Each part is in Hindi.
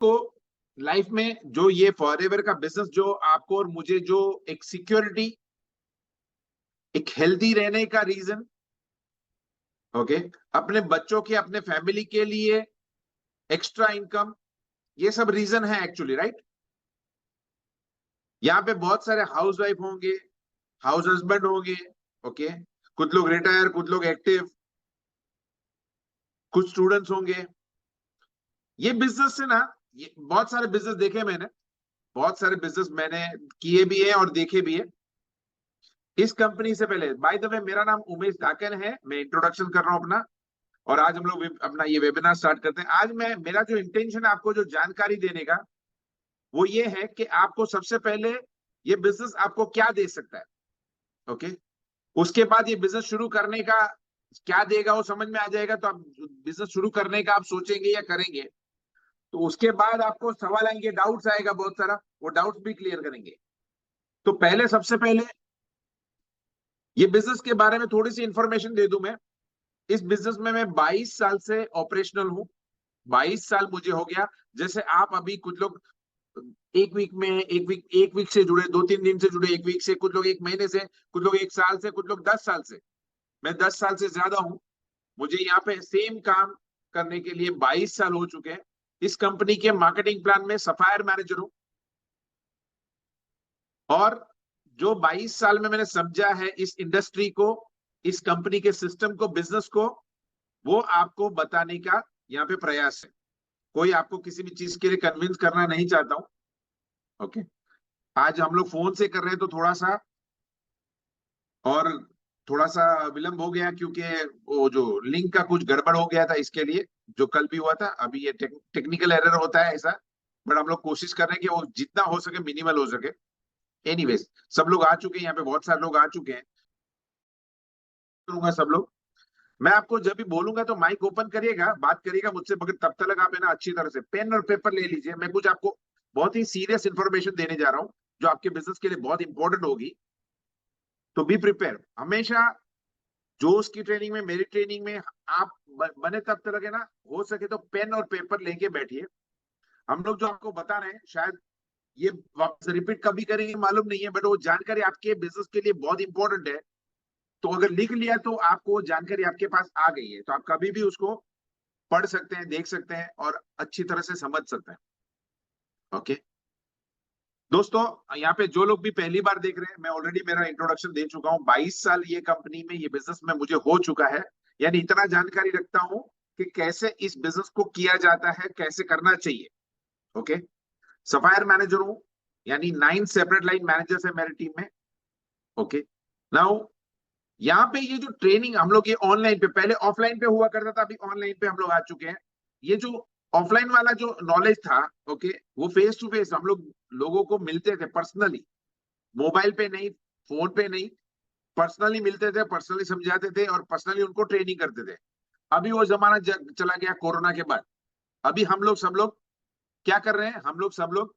को लाइफ में जो ये फॉरएवर का बिजनेस जो आपको और मुझे जो एक सिक्योरिटी, एक हेल्दी रहने का रीजन, ओके, अपने बच्चों के, अपने फैमिली के लिए एक्स्ट्रा इनकम, ये सब रीजन है एक्चुअली, राइट। यहाँ पे बहुत सारे हाउस वाइफ होंगे, हाउस हस्बैंड होंगे, ओके, कुछ लोग रिटायर, कुछ लोग एक्टिव, कुछ स्टूडेंट्स होंगे। ये बिजनेस से ना, ये बहुत सारे बिजनेस देखे मैंने, बहुत सारे बिजनेस मैंने किए भी है और देखे भी है। इस कंपनी से पहले, बाय द वे, मेरा नाम उमेश धाकन है, मैं इंट्रोडक्शन कर रहा हूं अपना, और आज हम लोग अपना ये वेबिनार स्टार्ट करते हैं। आज मेरा जो इंटेंशन है आपको जो जानकारी देने का, वो ये है कि आपको सबसे पहले ये बिजनेस आपको क्या दे सकता है, ओके। उसके बाद ये बिजनेस शुरू करने का क्या देगा वो समझ में आ जाएगा, तो आप बिजनेस शुरू करने का आप सोचेंगे या करेंगे। तो उसके बाद आपको सवाल आएंगे, डाउट्स आएगा बहुत सारा, वो डाउट्स भी क्लियर करेंगे। तो पहले, सबसे पहले ये बिजनेस के बारे में थोड़ी सी इंफॉर्मेशन दे दूं मैं। इस बिजनेस में मैं 22 साल से ऑपरेशनल हूं, 22 साल मुझे हो गया। जैसे आप अभी कुछ लोग एक वीक से जुड़े, 2-3 दिन से जुड़े, एक वीक से, कुछ लोग 1 महीने से, कुछ लोग 1 साल से, कुछ लोग 10 साल से। मैं 10 साल से ज्यादा हूं। मुझे यहाँ पे सेम काम करने के लिए 22 साल हो चुके हैं। इस कंपनी के मार्केटिंग प्लान में सफायर मैनेजर हूं, और जो 22 साल में मैंने समझा है इस इंडस्ट्री को, इस कंपनी के सिस्टम को, बिजनेस को, वो आपको बताने का यहाँ पे प्रयास है। कोई आपको किसी भी चीज के लिए कन्विंस करना नहीं चाहता हूं, ओके। आज हम लोग फोन से कर रहे हैं तो और थोड़ा सा विलंब हो गया, क्योंकि वो जो लिंक का कुछ गड़बड़ हो गया था, इसके लिए जो कल भी हुआ था। अभी ये टेक्निकल एरर होता है ऐसा, बट हम लोग कोशिश कर रहे हैं कि वो जितना हो सके मिनिमल हो सके। एनीवेज, सब लोग आ चुके हैं यहाँ पे, बहुत सारे लोग आ चुके हैं। करूंगा सब लोग, मैं आपको जब भी बोलूंगा तो माइक ओपन करिएगा, बात करिएगा मुझसे, मगर तब तक आप है ना अच्छी तरह से पेन और पेपर ले लीजिए। मैं कुछ आपको बहुत ही सीरियस इंफॉर्मेशन देने जा रहा हूँ, जो आपके बिजनेस के लिए बहुत इंपॉर्टेंट होगी। तो बी प्रिपेयर। हमेशा जो उसकी ट्रेनिंग में, मेरी ट्रेनिंग में, आप बने तब तक है ना, हो सके तो पेन और पेपर लेके बैठिए। हम लोग जो आपको बता रहे हैं, शायद ये वापस रिपीट कभी करेंगे मालूम नहीं है, बट वो जानकारी आपके बिजनेस के लिए बहुत इंपॉर्टेंट है। तो अगर लिख लिया तो आपको जानकारी आपके पास आ गई है, तो आप कभी भी उसको पढ़ सकते हैं, देख सकते हैं, और अच्छी तरह से समझ सकते हैं, ओके। दोस्तों, यहाँ पे जो लोग भी पहली बार देख रहे हैं, मैं ऑलरेडी मेरा इंट्रोडक्शन दे चुका हूँ। 22 साल ये कंपनी में, ये बिजनेस में मुझे हो चुका है, यानी इतना जानकारी रखता हूँ कि कैसे इस बिजनेस को किया जाता है, कैसे करना चाहिए, ओके। सफायर मैनेजर हूँ, यानी 9 सेपरेट लाइन मैनेजर्स है मेरी टीम में, ओके। नाउ यहाँ पे ये जो ट्रेनिंग हम लोग, ये ऑनलाइन पे, पहले ऑफलाइन पे हुआ करता था, अभी ऑनलाइन पे हम लोग आ चुके हैं। ये जो ऑफलाइन वाला जो नॉलेज था, ओके, वो फेस टू फेस हम लोग लोगों को मिलते थे पर्सनली, मोबाइल पे नहीं, फोन पे नहीं, पर्सनली मिलते थे, पर्सनली समझाते थे, और पर्सनली उनको ट्रेनिंग करते थे। अभी वो जमाना चला गया कोरोना के बाद। अभी हम लोग सब लोग क्या कर रहे हैं, हम लोग सब लोग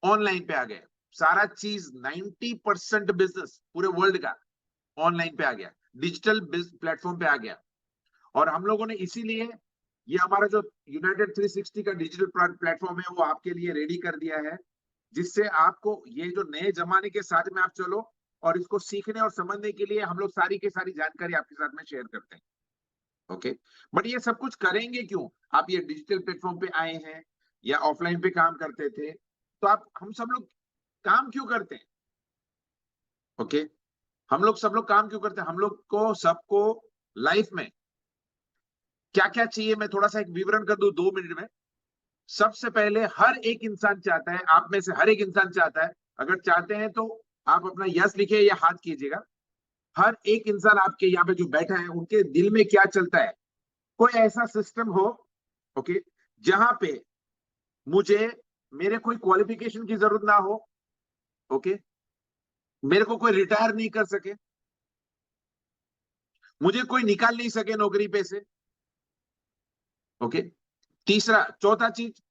ऑनलाइन पे आ गए। सारा चीज 90% बिजनेस पूरे वर्ल्ड का ऑनलाइन पे आ गया, डिजिटल प्लेटफॉर्म पे आ गया। और हम लोगों ने इसीलिए ये हमारा जो यूनाइटेड 360 का डिजिटल प्लेटफॉर्म है, वो आपके लिए रेडी कर दिया है, जिससे आपको ये जो नए जमाने के साथ में आप चलो, और इसको सीखने और समझने के लिए हम लोग सारी की सारी जानकारी आपके साथ में शेयर करते हैं, ओके। बट ये सब कुछ करेंगे क्यों? आप ये डिजिटल प्लेटफॉर्म पे आए हैं, या ऑफलाइन पे काम करते थे, तो आप, हम सब लोग काम क्यों करते हैं, ओके। हम लोग सब लोग काम क्यों करते हैं? हम लोग को सबको लाइफ में क्या क्या चाहिए, मैं थोड़ा सा एक विवरण कर दूं 2 मिनट में। सबसे पहले, हर एक इंसान चाहता है, आप में से हर एक इंसान चाहता है, अगर चाहते हैं तो आप अपना यस लिखिए या हाथ कीजिएगा। हर एक इंसान आपके यहाँ पे जो बैठा है, उनके दिल में क्या चलता है? कोई ऐसा सिस्टम हो, ओके, जहां पे मुझे, मेरे कोई क्वालिफिकेशन की जरूरत ना हो, ओके, मेरे को कोई रिटायर नहीं कर सके, मुझे कोई निकाल नहीं सके नौकरी पे से, ओके। तीसरा, चौथा चीज,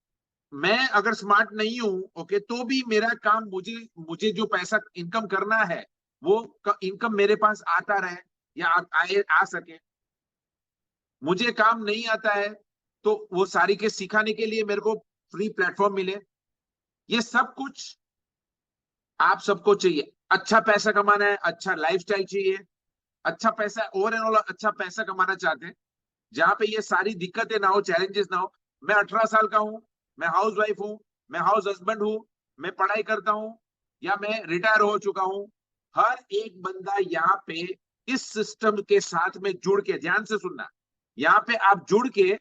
मैं अगर स्मार्ट नहीं हूं, ओके, तो भी मेरा काम, मुझे मुझे जो पैसा इनकम करना है, वो इनकम मेरे पास आता रहे, या आ सके। मुझे काम नहीं आता है, तो वो सारी के सिखाने के लिए मेरे को फ्री प्लेटफॉर्म मिले, ये सब कुछ आप सबको चाहिए। अच्छा पैसा कमाना है, अच्छा लाइफस्टाइल चाहिए, अच्छा पैसा ओवरऑल अच्छा पैसा कमाना चाहते हैं, जहां पे ये सारी दिक्कतें ना हो, चैलेंजेस ना हो। मैं 18 साल का हूं, मैं हाउस वाइफ हूं, मैं हाउस हस्बैंड हूं, मैं पढ़ाई करता हूं, या मैं रिटायर हो चुका हूं। हर एक बंदा यहाँ पे इस सिस्टम के साथ में जुड़ के, ध्यान से सुनना, यहाँ पे आप जुड़ के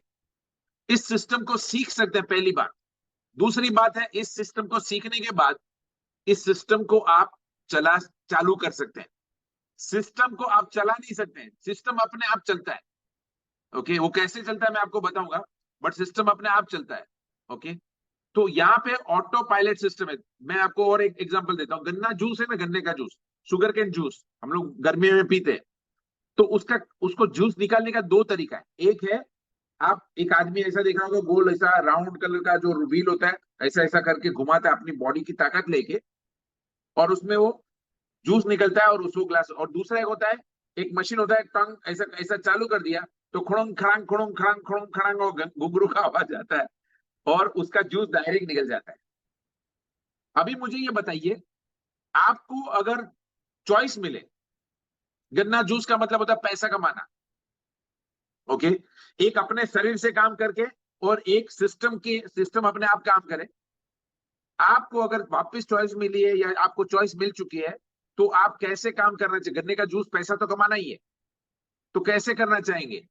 इस सिस्टम को सीख सकते हैं, पहली बात। दूसरी बात है, इस सिस्टम को सीखने के बाद इस सिस्टम को आप चला चालू कर सकते हैं। सिस्टम को आप चला नहीं सकते हैं, सिस्टम अपने आप चलता है। ओके, वो कैसे चलता है मैं आपको बताऊंगा, बट सिस्टम अपने आप चलता है। ओके, तो यहाँ पे ऑटो पायलट सिस्टम है। मैं आपको और एक एग्जांपल देता हूँ। गन्ना जूस है ना, गन्ने का जूस, शुगर केन जूस हम लोग गर्मी में पीते हैं। तो उसको जूस निकालने का दो तरीका है। एक है, आप एक आदमी ऐसा देखा होगा, गोल ऐसा राउंड कलर का जो व्हील होता है, ऐसा ऐसा करके घुमाता है अपनी बॉडी की ताकत लेके, और उसमें वो जूस निकलता है और उसको ग्लास। और दूसरा एक होता है, एक मशीन होता है, टंग ऐसा ऐसा चालू कर दिया तो खुड़ंग खड़ंग और घुंघरू का आवाज आता है, और उसका जूस डायरेक्ट निकल जाता है। अभी मुझे ये बताइए, आपको अगर चॉइस मिले, गन्ना जूस का मतलब होता है पैसा कमाना। ओके, एक अपने शरीर से काम करके, और एक सिस्टम अपने आप काम करे। आपको अगर वापस चॉइस मिली है, या आपको चॉइस मिल चुकी है, तो आप कैसे काम करना चाहिए? गन्ने का जूस पैसा तो कमाना ही है, तो कैसे करना चाहेंगे?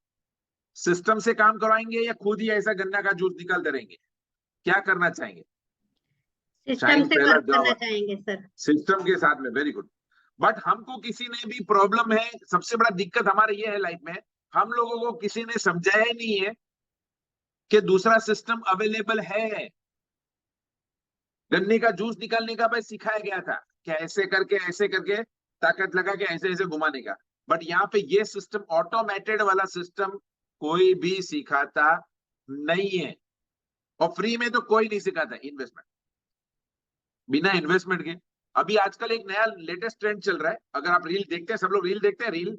सिस्टम से काम करवाएंगे, या खुद ही ऐसा गन्ना का जूस निकालते रहेंगे? क्या करना चाहेंगे? सिस्टम शाइन से पहला वर्क करना जवाब चाहेंगे सर। सिस्टम के साथ में, वेरी गुड। बट हमको किसी ने भी प्रॉब्लम है, सबसे बड़ा दिक्कत हमारे ये है लाइफ में, हम लोगों को किसी ने समझाया ही नहीं है कि दूसरा सिस्टम अवेलेबल है। गन्ने का जूस निकालने का बस सिखाया गया था कि ऐसे करके ताकत लगा के ऐसे ऐसे घुमाने का। बट यहाँ पे ये सिस्टम, ऑटोमेटेड वाला सिस्टम, कोई भी सिखाता नहीं है। और फ्री में तो कोई नहीं सिखाता इन्वेस्टमेंट, बिना इन्वेस्टमेंट के। अभी आजकल एक नया लेटेस्ट ट्रेंड चल रहा है, अगर आप रील देखते हैं, सब लोग रील देखते हैं, रील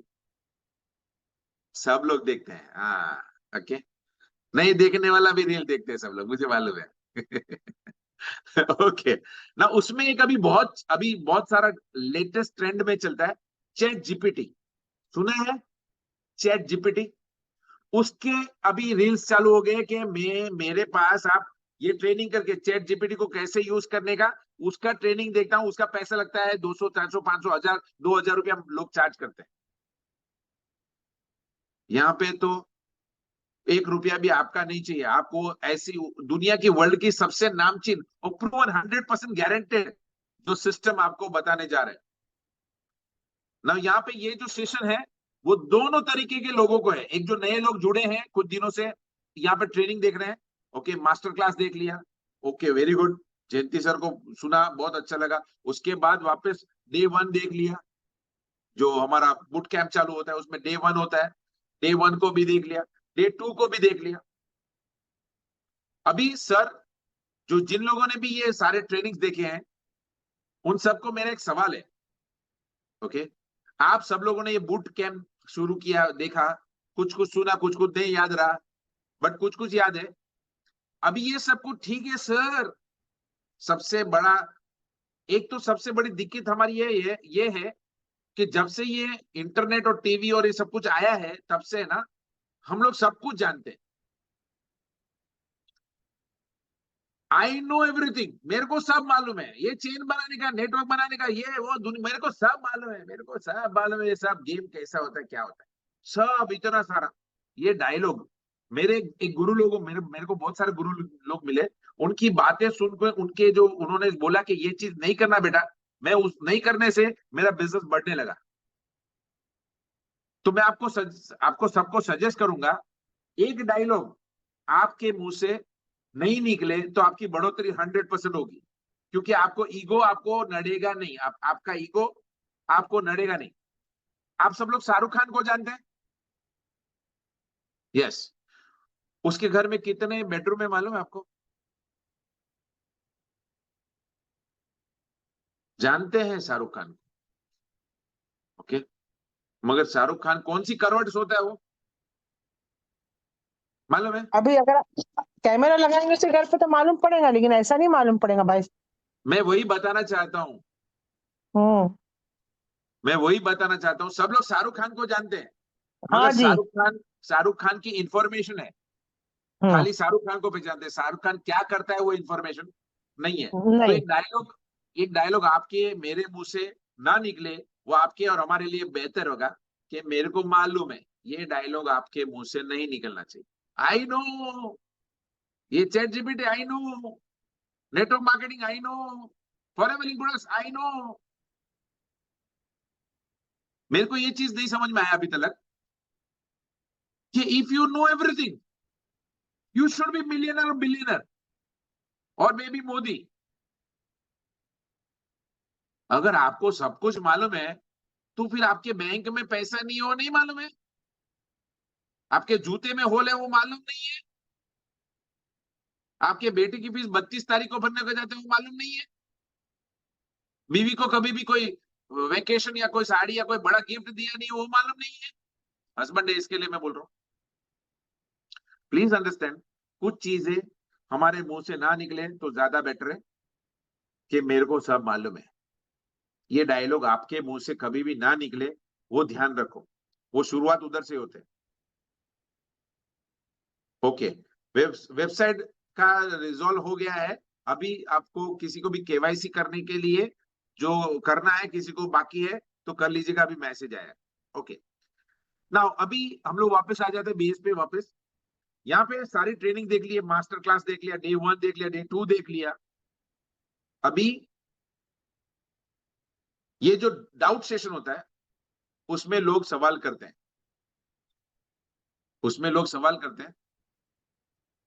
सब लोग देखते हैं, हाँ। ओके, नहीं देखने वाला भी रील देखते हैं सब लोग, मुझे मालूम है। ओके ना, उसमें एक अभी बहुत सारा लेटेस्ट ट्रेंड में चलता है, चैट जीपीटी। सुना है चैट जीपीटी? उसके अभी रील्स चालू हो गए कि मेरे पास आप ये ट्रेनिंग करके चैट जीपीटी को कैसे यूज करने का, उसका ट्रेनिंग देखता हूं, उसका पैसा लगता है 200 400 500 1000 2000 रुपया लोग चार्ज करते हैं। यहाँ पे तो 1 रुपया भी आपका नहीं चाहिए, आपको ऐसी दुनिया की वर्ल्ड की सबसे नामचीन और प्रूवन 100% गारंटेड जो सिस्टम आपको बताने जा रहे हैं ना, यहाँ पे ये जो सेशन है, वो दोनों तरीके के लोगों को है। एक जो नए लोग जुड़े हैं कुछ दिनों से, यहाँ पे ट्रेनिंग देख रहे हैं, ओके, मास्टर क्लास देख लिया, ओके वेरी गुड, जयंती सर को सुना, बहुत अच्छा लगा। उसके बाद वापस डे 1 देख लिया, जो हमारा बुट कैंप चालू होता है उसमें डे 1 होता है, डे 1 को भी देख लिया, डे 2 को भी देख लिया। अभी सर, जो जिन लोगों ने भी ये सारे ट्रेनिंग्स देखे हैं, उन सबको मेरा एक सवाल है। ओके, आप सब लोगों ने ये बूट कैंप शुरू किया, देखा, कुछ कुछ सुना, कुछ कुछ नहीं याद रहा, बट कुछ कुछ याद है। अभी ये सब कुछ ठीक है सर, सबसे बड़ा, एक तो सबसे बड़ी दिक्कत हमारी ये है कि जब से ये इंटरनेट और टीवी और ये सब कुछ आया है, तब से ना हम लोग सब कुछ जानते हैं। आई नो एवरीथिंग, मेरे को सब मालूम है, ये चेन बनाने का, नेटवर्क बनाने का, ये वो मेरे को सब मालूम है, मेरे को सब मालूम है, ये सब गेम कैसा होता है, क्या होता है, सब इतना सारा। ये डायलॉग, मेरे एक गुरु लोगों, मेरे को बहुत सारे गुरु लोग मिले, उनकी बातें सुनकर, उनके जो उन्होंने बोला कि ये चीज नहीं करना बेटा, मैं उस नहीं करने से मेरा बिजनेस बढ़ने लगा। तो मैं आपको सबको सजेस्ट करूंगा, एक डायलॉग आपके मुंह से नहीं निकले तो आपकी बढ़ोतरी 100% होगी, क्योंकि आपको नड़ेगा नहीं, आपका ईगो आपको नड़ेगा नहीं। आप सब लोग शाहरुख खान को जानते हैं? यस। उसके घर में कितने बेडरूम है मालूम है आपको? जानते हैं शाहरुख खान को? ओके, मगर शाहरुख खान कौन सी करवट सोता है वो? मालूम है? अभी अगर कैमरा लगाएंगे उसके घर पे तो मालूम पड़ेगा, लेकिन ऐसा नहीं मालूम पड़ेगा भाई। मैं वही बताना चाहता हूँ, हम्म। मैं वही बताना चाहता हूँ। सब लोग शाहरुख खान को जानते हैं, मगर हाँ जी। शाहरुख खान की इंफॉर्मेशन है, हम्म। खाली शाहरुख खान को पहचानते हैं। शाहरुख खान क्या करता है वो इंफॉर्मेशन नहीं है। तो नहीं। एक डायलॉग आपके मेरे मुंह से ना निकले, वो आपके और हमारे लिए बेहतर होगा कि मेरे को मालूम है ये डायलॉग आपके मुंह से नहीं निकलना चाहिए। आई नो, ये chat GPT I know, network marketing I know, forever link products I know. मेरे को ये चीज नहीं समझ में आया अभी तक कि if you know everything you should be millionaire और बिलियनर और मे बी मोदी। अगर आपको सब कुछ मालूम है तो फिर आपके बैंक में पैसा नहीं हो, नहीं मालूम है? आपके जूते में होल है वो मालूम नहीं है? आपके बेटे की फीस 32 तारीख को भरने को जाते हैं वो मालूम नहीं है? बीवी को कभी भी कोई वेकेशन या कोई साड़ी या कोई बड़ा गिफ्ट दिया नहीं वो मालूम नहीं है? हस्बैंड है इसके लिए मैं बोल रहा हूँ। प्लीज अंडरस्टैंड, कुछ चीजें हमारे मुंह से ना निकले तो ज्यादा बेटर है कि मेरे को सब मालूम है। ये डायलॉग आपके मुंह से कभी भी ना निकले, वो ध्यान रखो। वो शुरुआत उधर से होते। ओके, वेबसाइट का रिजॉल्व हो गया है। अभी आपको किसी को भी केवाईसी करने के लिए जो करना है, किसी को बाकी है तो कर लीजिएगा, अभी मैसेज आया। ओके, नाउ अभी हम लोग वापस आ जाते हैं बेस पे वापस। यहाँ पे सारी ट्रेनिंग देख लिए, मास्टर क्लास देख लिया, डे 1 देख लिया, डे 2 देख लिया। अभी ये जो डाउट सेशन होता है उसमें लोग सवाल करते हैं, उसमें लोग सवाल करते हैं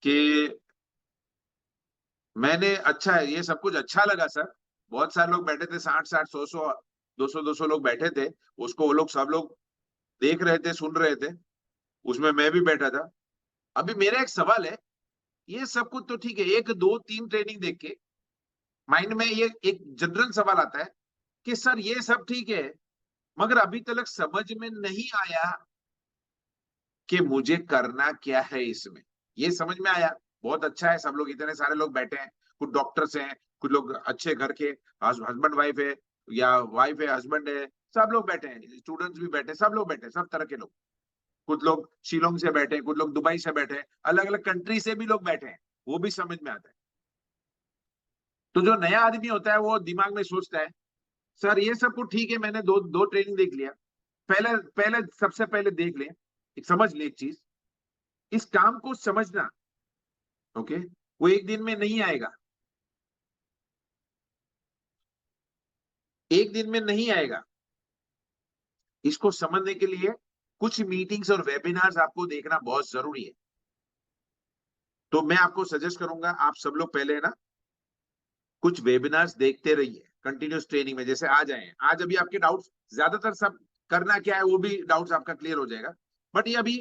कि मैंने, अच्छा है ये सब कुछ अच्छा लगा सर। बहुत सारे लोग बैठे थे, 60-60, 100-100, 200-200 लोग बैठे थे। उसको वो लोग सब लोग देख रहे थे, सुन रहे थे। उसमें मैं भी बैठा था। अभी मेरा एक सवाल है, ये सब कुछ तो ठीक है, एक दो तीन ट्रेनिंग देख के माइंड में ये एक जनरल सवाल आता है कि सर ये सब ठीक है, मगर अभी तक समझ में नहीं आया कि मुझे करना क्या है इसमें। ये समझ में आया, बहुत अच्छा है, सब लोग इतने सारे लोग बैठे हैं, कुछ डॉक्टर्स हैं, कुछ लोग अच्छे घर के हस्बैंड वाइफ है, या वाइफ है हस्बैंड है, सब लोग बैठे हैं, स्टूडेंट्स भी बैठे, सब लोग बैठे, सब तरह के लोग। कुछ लोग शिलोंग से बैठे, कुछ लोग दुबई से बैठे, अलग अलग कंट्री से भी लोग बैठे हैं, वो भी समझ में आता है। तो जो नया आदमी होता है वो दिमाग में सोचता है, सर ये सब कुछ ठीक है, मैंने दो दो ट्रेनिंग देख लिया। पहले पहले सबसे पहले देख ले, एक समझ ले एक चीज, इस काम को समझना, ओके, वो एक दिन में नहीं आएगा, एक दिन में नहीं आएगा। इसको समझने के लिए कुछ मीटिंग्स और वेबिनार्स आपको देखना बहुत जरूरी है। तो मैं आपको सजेस्ट करूंगा, आप सब लोग पहले ना कुछ वेबिनार्स देखते रहिए कंटिन्यूस ट्रेनिंग में, जैसे आ जाए आज। अभी आपके डाउट्स ज्यादातर सब करना क्या है वो भी डाउट्स आपका क्लियर हो जाएगा। बट ये अभी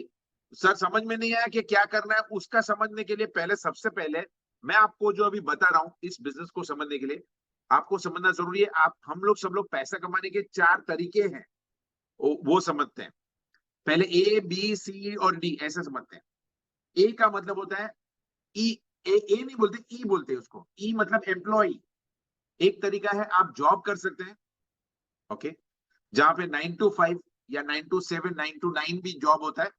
सर समझ में नहीं आया कि क्या करना है, उसका समझने के लिए पहले, सबसे पहले मैं आपको जो अभी बता रहा हूं इस बिजनेस को समझने के लिए आपको समझना जरूरी है। आप हम लोग सब लोग पैसा कमाने के 4 तरीके हैं, वो समझते हैं। पहले ए बी सी और डी ऐसे समझते हैं। ए का मतलब होता है ई, ए नहीं बोलते, ई बोलते हैं उसको। ई मतलब एम्प्लॉय। एक तरीका है आप जॉब कर सकते हैं, ओके, जहां पे 9 to 5 या 9 to 7, 9 to 9 भी जॉब होता है।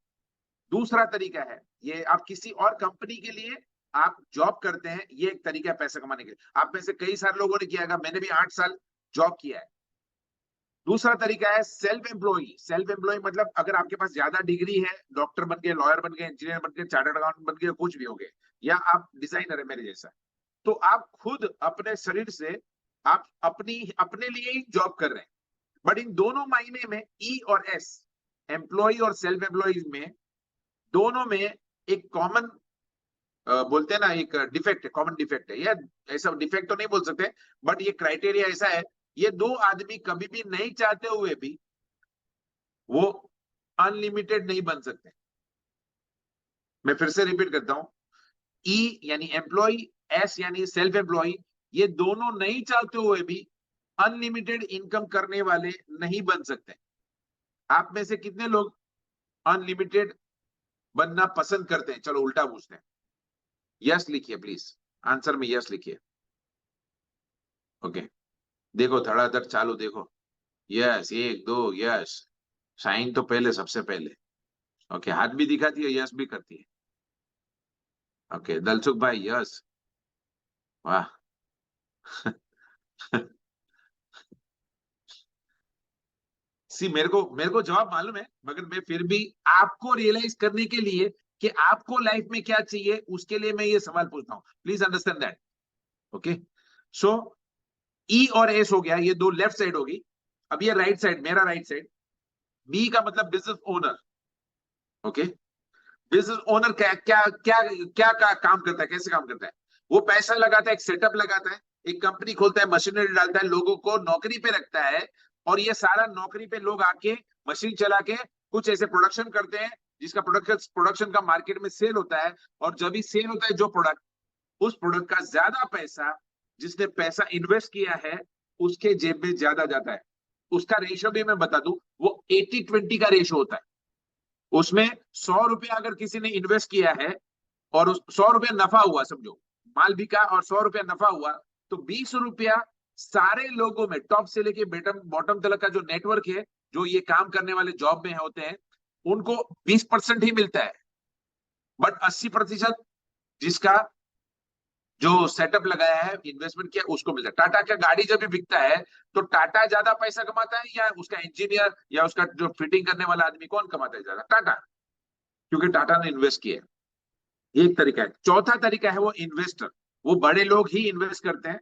दूसरा तरीका है, ये आप किसी और कंपनी के लिए आप जॉब करते हैं, ये एक तरीका है पैसा कमाने के लिए। आप में से कई सारे लोगों ने किया, मैंने भी 8 साल जॉब किया है। दूसरा तरीका है सेल्फ एम्प्लॉय। सेल्फ एम्प्लॉय मतलब अगर आपके पास ज्यादा डिग्री है, डॉक्टर बन गए, लॉयर बन गए, इंजीनियर बन गए, चार्टर्ड अकाउंटेंट बन गए, कुछ भी हो गए, या आप डिजाइनर है मेरे जैसा, तो आप खुद अपने शरीर से आप अपनी अपने लिए ही जॉब कर रहे हैं। बट इन दोनों मायने में ई और एस, एम्प्लॉय और सेल्फ एम्प्लॉय में, दोनों में एक कॉमन बोलते हैं ना, एक डिफेक्ट है, कॉमन डिफेक्ट है। या ऐसा डिफेक्ट तो नहीं बोल सकते, बट ये क्राइटेरिया ऐसा है, ये दो आदमी कभी भी नहीं चाहते हुए भी वो अनलिमिटेड नहीं बन सकते। मैं फिर से रिपीट करता हूं, ई यानी एम्प्लॉय, एस यानी सेल्फ एम्प्लॉय, ये दोनों नहीं चाहते हुए भी अनलिमिटेड इनकम करने वाले नहीं बन सकते। आप में से कितने लोग अनलिमिटेड बनना पसंद करते हैं? चलो उल्टा पूछते हैं। यस लिखिए प्लीज, आंसर में यस लिखिए। ओके, देखो धड़ाधड़ चालू, देखो। यस, एक दो, यस। साइन तो पहले, सबसे पहले। ओके, हाथ भी दिखाती है, यस भी करती है। ओके, दलसुख भाई यस। वाह। सी, मेरे को जवाब मालूम है, मगर मैं फिर भी आपको रियलाइज करने के लिए कि आपको लाइफ में क्या चाहिए, उसके लिए मैं ये सवाल पूछता हूँ। Please understand that. ओके, सो ई और एस हो गया, ये दो लेफ्ट साइड होगी। अब ये राइट साइड, मेरा राइट साइड। बी का मतलब business owner. Okay, business owner क्या क्या क्या क्या काम करता है, कैसे काम करता है? वो पैसा लगाता है, एक सेटअप लगाता है, एक कंपनी खोलता है, मशीनरी डालता है, लोगों को नौकरी पे रखता है। और ये सारा नौकरी पे लोग आके मशीन चला के कुछ ऐसे प्रोडक्शन करते हैं, जिसका प्रोडक्शन का मार्केट में सेल होता है। और जब भी सेल होता है जो प्रोडक्ट, उस प्रोडक्ट का ज्यादा पैसा, जिसने पैसा इन्वेस्ट किया है, उसके जेब में ज्यादा जाता है। उसका रेशियो भी मैं बता दूं, वो 80-20 का रेशियो होता है। उसमें 100 रुपया अगर किसी ने इन्वेस्ट किया है, और उस 100 रुपया नफा हुआ, समझो माल बिका और 100 रुपया नफा हुआ, तो 20 रुपया सारे लोगों में, टॉप से लेके बॉटम बॉटम तक का जो नेटवर्क है, जो ये काम करने वाले जॉब में होते हैं, उनको 20% ही मिलता है। बट 80% जिसका जो सेटअप लगाया है, इन्वेस्टमेंट किया, उसको मिलता है। टाटा का गाड़ी जब भी बिकता है, तो टाटा ज्यादा पैसा कमाता है, या उसका इंजीनियर या उसका जो फिटिंग करने वाला आदमी, कौन कमाता है ज्यादा? टाटा, क्योंकि टाटा ने इन्वेस्ट किया है। एक तरीका है। चौथा तरीका है वो इन्वेस्टर। वो बड़े लोग ही इन्वेस्ट करते हैं।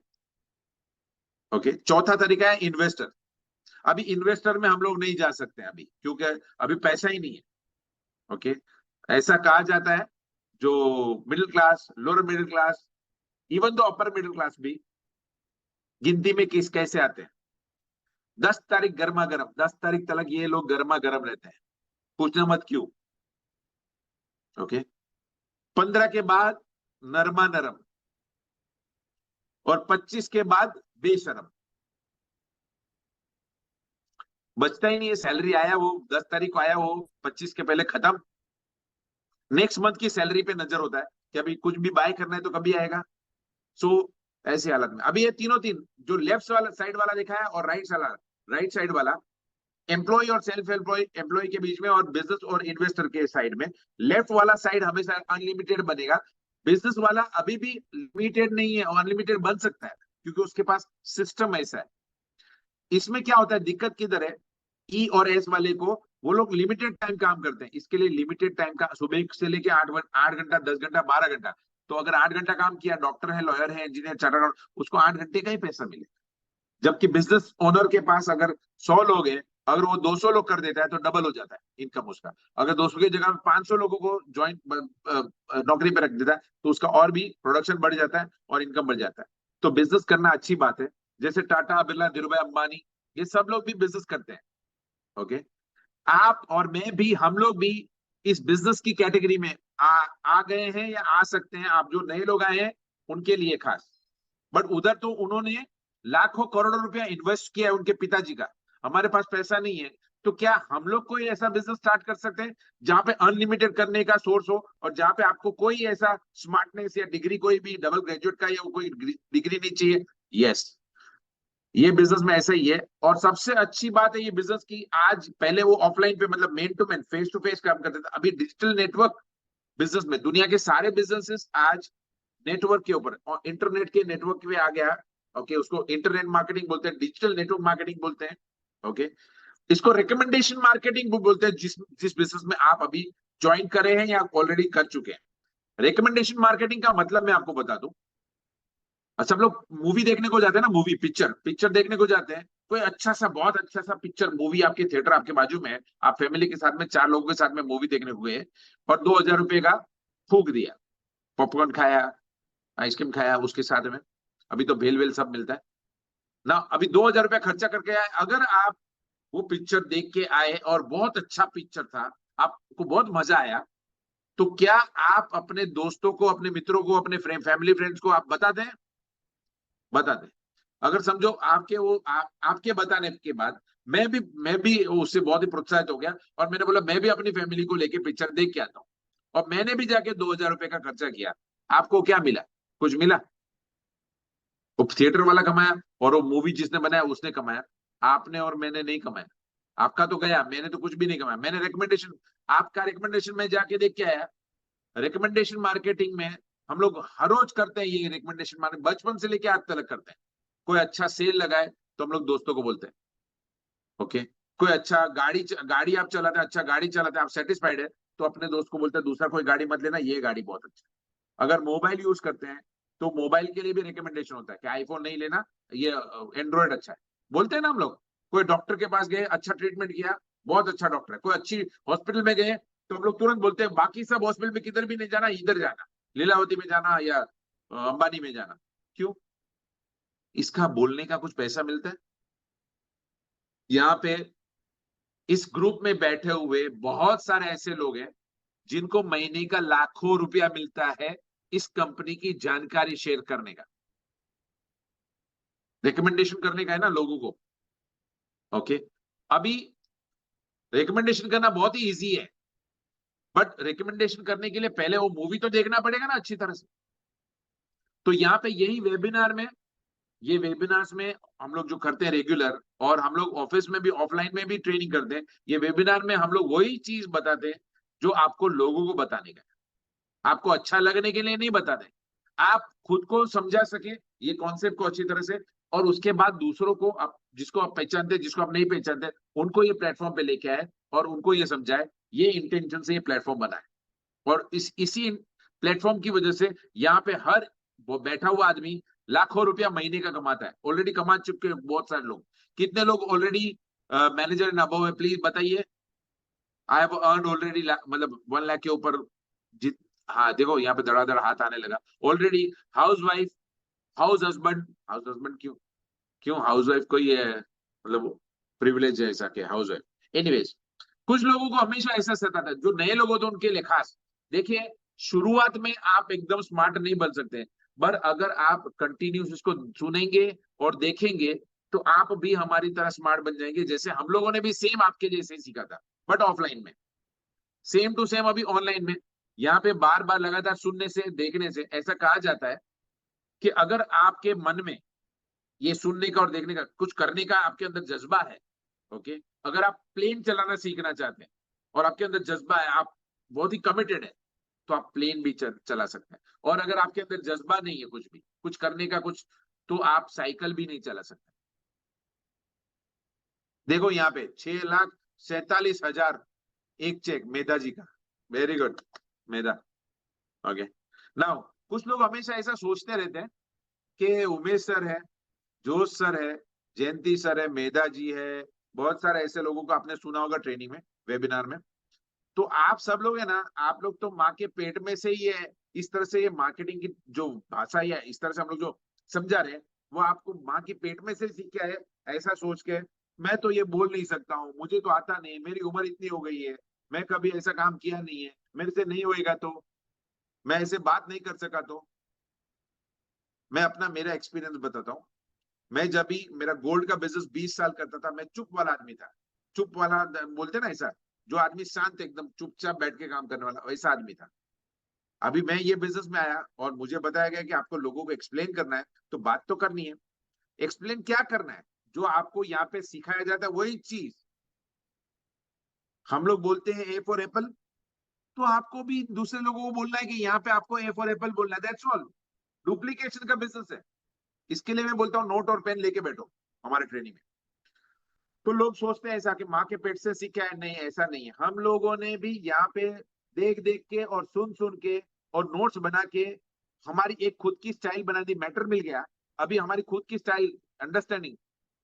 ओके, चौथा तरीका है इन्वेस्टर। अभी इन्वेस्टर में हम लोग नहीं जा सकते अभी, क्योंकि अभी पैसा ही नहीं है। ओके, ऐसा कहा जाता है, जो middle class, lower middle class, even तो अपर मिडिल क्लास भी गिनती में किस कैसे आते हैं। 10 तारीख गर्मा गर्म, 10 तारीख तक ये लोग गर्मा गर्म रहते हैं, पूछना मत क्यों। ओके, 15 के बाद नरमा नरम, और 25 के बाद बेशरम। बचता ही नहीं है। सैलरी आया वो 10 तारीख को आया, वो 25 के पहले खत्म। नेक्स्ट मंथ की सैलरी पे नजर होता है कि अभी कुछ भी बाय करना है तो कभी आएगा। सो ऐसी हालत में अभी ये तीनों तीन, जो लेफ्ट वाला साइड वाला देखा है और राइट साइड वाला, एम्प्लॉय और सेल्फ एम्प्लॉय, एम्प्लॉय के बीच में, और बिजनेस और इन्वेस्टर के साइड में, लेफ्ट वाला साइड हमेशा अनलिमिटेड बनेगा। बिजनेस वाला अभी भी लिमिटेड नहीं है, और अनलिमिटेड बन सकता है, क्योंकि उसके पास सिस्टम ऐसा है। इसमें क्या होता है, दिक्कत किधर है? ई और एस वाले को, वो लोग लिमिटेड टाइम काम करते हैं, इसके लिए लिमिटेड टाइम का, सुबह से लेके 8 घंटा, 10 घंटा, 12 घंटा। तो अगर 8 घंटा काम किया, डॉक्टर है, लॉयर है, इंजीनियर, चार्टर्ड, उसको 8 घंटे का ही पैसा मिले। जबकि बिजनेस ओनर के पास अगर 100 लोग हैं, अगर वो 200 लोग कर देता है, तो डबल हो जाता है इनकम उसका। अगर 200 की जगह 500 लोगों को ज्वाइन नौकरी पे रख देता है, तो उसका और भी प्रोडक्शन बढ़ जाता है और इनकम बढ़ जाता है। तो बिजनेस करना अच्छी बात है। जैसे टाटा, बिरला, धीरूभाई अंबानी, ये सब लोग भी बिजनेस करते हैं। ओके, आप और मैं भी, हम लोग भी इस बिजनेस की कैटेगरी में आ गए हैं, या आ सकते हैं। आप जो नए लोग आए हैं, उनके लिए खास। बट उधर तो उन्होंने लाखों करोड़ों रुपया इन्वेस्ट किया है, उनके पिताजी का। हमारे पास पैसा नहीं है, तो क्या हम लोग कोई ऐसा बिजनेस स्टार्ट कर सकते हैं जहां पे अनलिमिटेड करने का सोर्स हो, और जहां पे आपको कोई ऐसा स्मार्टनेस या डिग्री, कोई भी डबल ग्रेजुएट का या कोई डिग्री नहीं चाहिए? यस, ये बिजनेस में ऐसा ही है। और सबसे अच्छी बात है ये बिजनेस की, आज, पहले वो ऑफलाइन पे, मतलब man to man, face to face काम करते थे। अभी डिजिटल नेटवर्क बिजनेस में, दुनिया के सारे बिजनेसेस आज नेटवर्क के ऊपर, और इंटरनेट के नेटवर्क पे आ गया। ओके, उसको इंटरनेट मार्केटिंग बोलते हैं, डिजिटल नेटवर्क मार्केटिंग बोलते हैं। ओके, इसको रिकमेंडेशन मार्केटिंग भी बोलते हैं, जिस जिस बिजनेस में आप अभी ज्वाइन करे हैं या ऑलरेडी कर चुके हैं। रिकमेंडेशन मार्केटिंग का मतलब मैं आपको बता दूं। सब लोग मूवी देखने को जाते हैं ना, मूवी, पिक्चर पिक्चर देखने को जाते हैं। कोई अच्छा सा, बहुत अच्छा सा पिक्चर मूवी, आपके थिएटर आपके बाजू में है, आप फैमिली के साथ में, 4 लोगों के साथ में मूवी देखने गए, और 2,000 रुपए का फूक दिया, पॉपकॉर्न खाया, आइसक्रीम खाया उसके साथ में। अभी तो भेल वेल सब मिलता है ना। अभी 2,000 रुपया खर्चा करके आए, अगर आप वो पिक्चर देख के आए और बहुत अच्छा पिक्चर था, आपको बहुत मजा आया, तो क्या आप अपने दोस्तों को, अपने मित्रों को, अपने फैमिली फ्रेंड्स को आप बता दें? बता दें। अगर समझो आपके वो आपके बताने के बाद मैं भी उससे बहुत ही प्रोत्साहित हो गया, और मैंने बोला मैं भी अपनी फैमिली को लेके पिक्चर देख के आता हूँ। और मैंने भी जाके 2,000 रुपए का खर्चा किया, आपको क्या मिला? कुछ मिला? वो थिएटर वाला कमाया और वो मूवी जिसने बनाया उसने कमाया, आपने और मैंने नहीं कमाया। आपका तो गया, मैंने तो कुछ भी नहीं कमाया। मैंने रिकमेंडेशन, आपका रिकमेंडेशन में जाके देख के आया। रिकमेंडेशन मार्केटिंग में हम लोग हर रोज करते हैं ये रिकमेंडेशन मार्केटिंग, बचपन से लेके आज तक करते हैं। कोई अच्छा सेल लगाए तो हम लोग दोस्तों को बोलते हैं, ओके। कोई अच्छा गाड़ी आप चलाते हैं, अच्छा गाड़ी चलाते हैं, आप सेटिस्फाइड है, तो अपने दोस्त को बोलते हैं दूसरा कोई गाड़ी मत लेना, ये गाड़ी बहुत अच्छा है। अगर मोबाइल यूज करते हैं तो मोबाइल के लिए भी रिकमेंडेशन होता है कि आईफोन नहीं लेना, ये एंड्रॉइड अच्छा है, बोलते हैं ना हम लोग। कोई डॉक्टर के पास गए, अच्छा ट्रीटमेंट किया, बहुत अच्छा डॉक्टर है। कोई अच्छी हॉस्पिटल में गए तो हम लोग तुरंत बोलते हैं बाकी सब हॉस्पिटल में किधर भी नहीं जाना, इधर जाना, लीलावती में जाना या अंबानी में जाना। क्यों? इसका बोलने का कुछ पैसा मिलता है। यहाँ पे इस ग्रुप में बैठे हुए बहुत सारे ऐसे लोग हैं जिनको महीने का लाखों रुपया मिलता है इस कंपनी की जानकारी शेयर करने का, रिकमेंडेशन करने का है ना लोगों को, ओके। अभी रिकमेंडेशन करना बहुत ही इजी है, बट रिकमेंडेशन करने के लिए पहले वो मूवी तो देखना पड़ेगा ना अच्छी तरह से। तो यहाँ पे यही वेबिनार में, ये वेबिनार्स में हम लोग जो करते हैं रेगुलर, और हम लोग ऑफिस में भी ऑफलाइन में भी ट्रेनिंग करते हैं, ये वेबिनार में हम लोग वही चीज बताते हैं जो आपको लोगों को बताने का है। आपको अच्छा लगने के लिए नहीं बताते, आप खुद को समझा सके ये कॉन्सेप्ट को अच्छी तरह से, और उसके बाद दूसरों को, आप जिसको आप पहचानते हैं जिसको आप नहीं पहचानते उनको ये प्लेटफॉर्म पे लेके आए और उनको ये समझाए, ये इंटेंशन से ये प्लेटफॉर्म बनाए। और इसी प्लेटफॉर्म की वजह से यहाँ पे हर वो बैठा हुआ आदमी लाखों रुपया महीने का कमाता है, ऑलरेडी कमा चुके हैं बहुत सारे लोग। कितने लोग ऑलरेडी मैनेजर इन अबव है, प्लीज बताइए। आई हैव अर्न ऑलरेडी, मतलब 1 लाख के ऊपर जित, हाँ देखो यहाँ पे धड़ाधड़ हाथ आने लगा already. House wife, house husband, house husband क्यों, क्यों हाउस वाइफ को ये मतलब प्रिविलेज है ऐसा कि हाउस वाइफ? एनीवेज, कुछ लोगों को हमेशा ऐसा सताता है, जो नए लोग होते हैं उनके लिए खास। देखिए, शुरुआत में आप एकदम स्मार्ट नहीं बन सकते, पर अगर आप कंटिन्यूस इसको सुनेंगे और देखेंगे तो आप भी हमारी तरह स्मार्ट बन जाएंगे, जैसे हम लोगों ने भी सेम आपके जैसे ही सीखा था, बट ऑफलाइन में। सेम टू सेम अभी ऑनलाइन में। यहाँ पे बार बार लगातार सुनने से, देखने से, ऐसा कहा जाता है कि अगर आपके मन में ये सुनने का और देखने का, कुछ करने का आपके अंदर जज्बा है, ओके। अगर आप प्लेन चलाना सीखना चाहते हैं और आपके अंदर जज्बा है, आप बहुत ही कमिटेड है, तो आप प्लेन भी चला सकते हैं। और अगर आपके अंदर जज्बा नहीं है कुछ भी, कुछ करने का कुछ, तो आप साइकिल भी नहीं चला सकते। देखो यहाँ पे 6,47,000 एक चेक मेधा जी का, वेरी गुड मेधा, ओके। नाउ कुछ लोग हमेशा ऐसा सोचते रहते हैं कि उमेश सर है, जोश सर है, जयंती सर है, मेधा जी है, बहुत सारे ऐसे लोगों को आपने सुना होगा ट्रेनिंग में, वेबिनार में। तो आप सब लोग है ना, आप लोग तो माँ के पेट में से ही है। इस तरह से ये मार्केटिंग की जो भाषा है, इस तरह से हम लोग जो समझा रहे हैं, वो आपको माँ के पेट में से सीख के है। ऐसा सोच के मैं तो ये बोल नहीं सकता हूँ, मुझे तो आता नहीं, मेरी उम्र इतनी हो गई है, मैं कभी ऐसा काम किया नहीं है, मेरे से नहीं होएगा, तो मैं ऐसे बात नहीं कर सका। तो मैं अपना मेरा एक्सपीरियंस बताता हूँ। मैं जब भी मेरा गोल्ड का बिजनेस 20 साल करता था, मैं चुप वाला आदमी था। चुप वाला बोलते ना, ऐसा जो आदमी शांत, एकदम चुपचाप बैठ के काम करने वाला, वैसा आदमी था। अभी मैं ये बिजनेस में आया और मुझे बताया गया कि आपको लोगों को एक्सप्लेन करना है, तो बात तो करनी है। एक्सप्लेन क्या करना है? जो आपको यहाँ पे सिखाया जाता है वही चीज। हम लोग बोलते हैं ए फॉर एप्पल, तो आपको भी दूसरे लोगों को बोलना है कि यहाँ पे आपको ए फॉर एप्पल बोलना है, दैट्स ऑल। डुप्लीकेशन का बिजनेस है। इसके लिए मैं बोलता हूँ नोट और पेन लेके बैठो हमारे ट्रेनिंग में। तो लोग सोचते हैं ऐसा कि माँ के पेट से सीखा है, नहीं, ऐसा नहीं है। हम लोगों ने भी यहाँ पे देख देख के और सुन सुन के और नोट्स बना के हमारी एक खुद की स्टाइल बना दी, मैटर मिल गया। अभी हमारी खुद की स्टाइल, अंडरस्टैंडिंग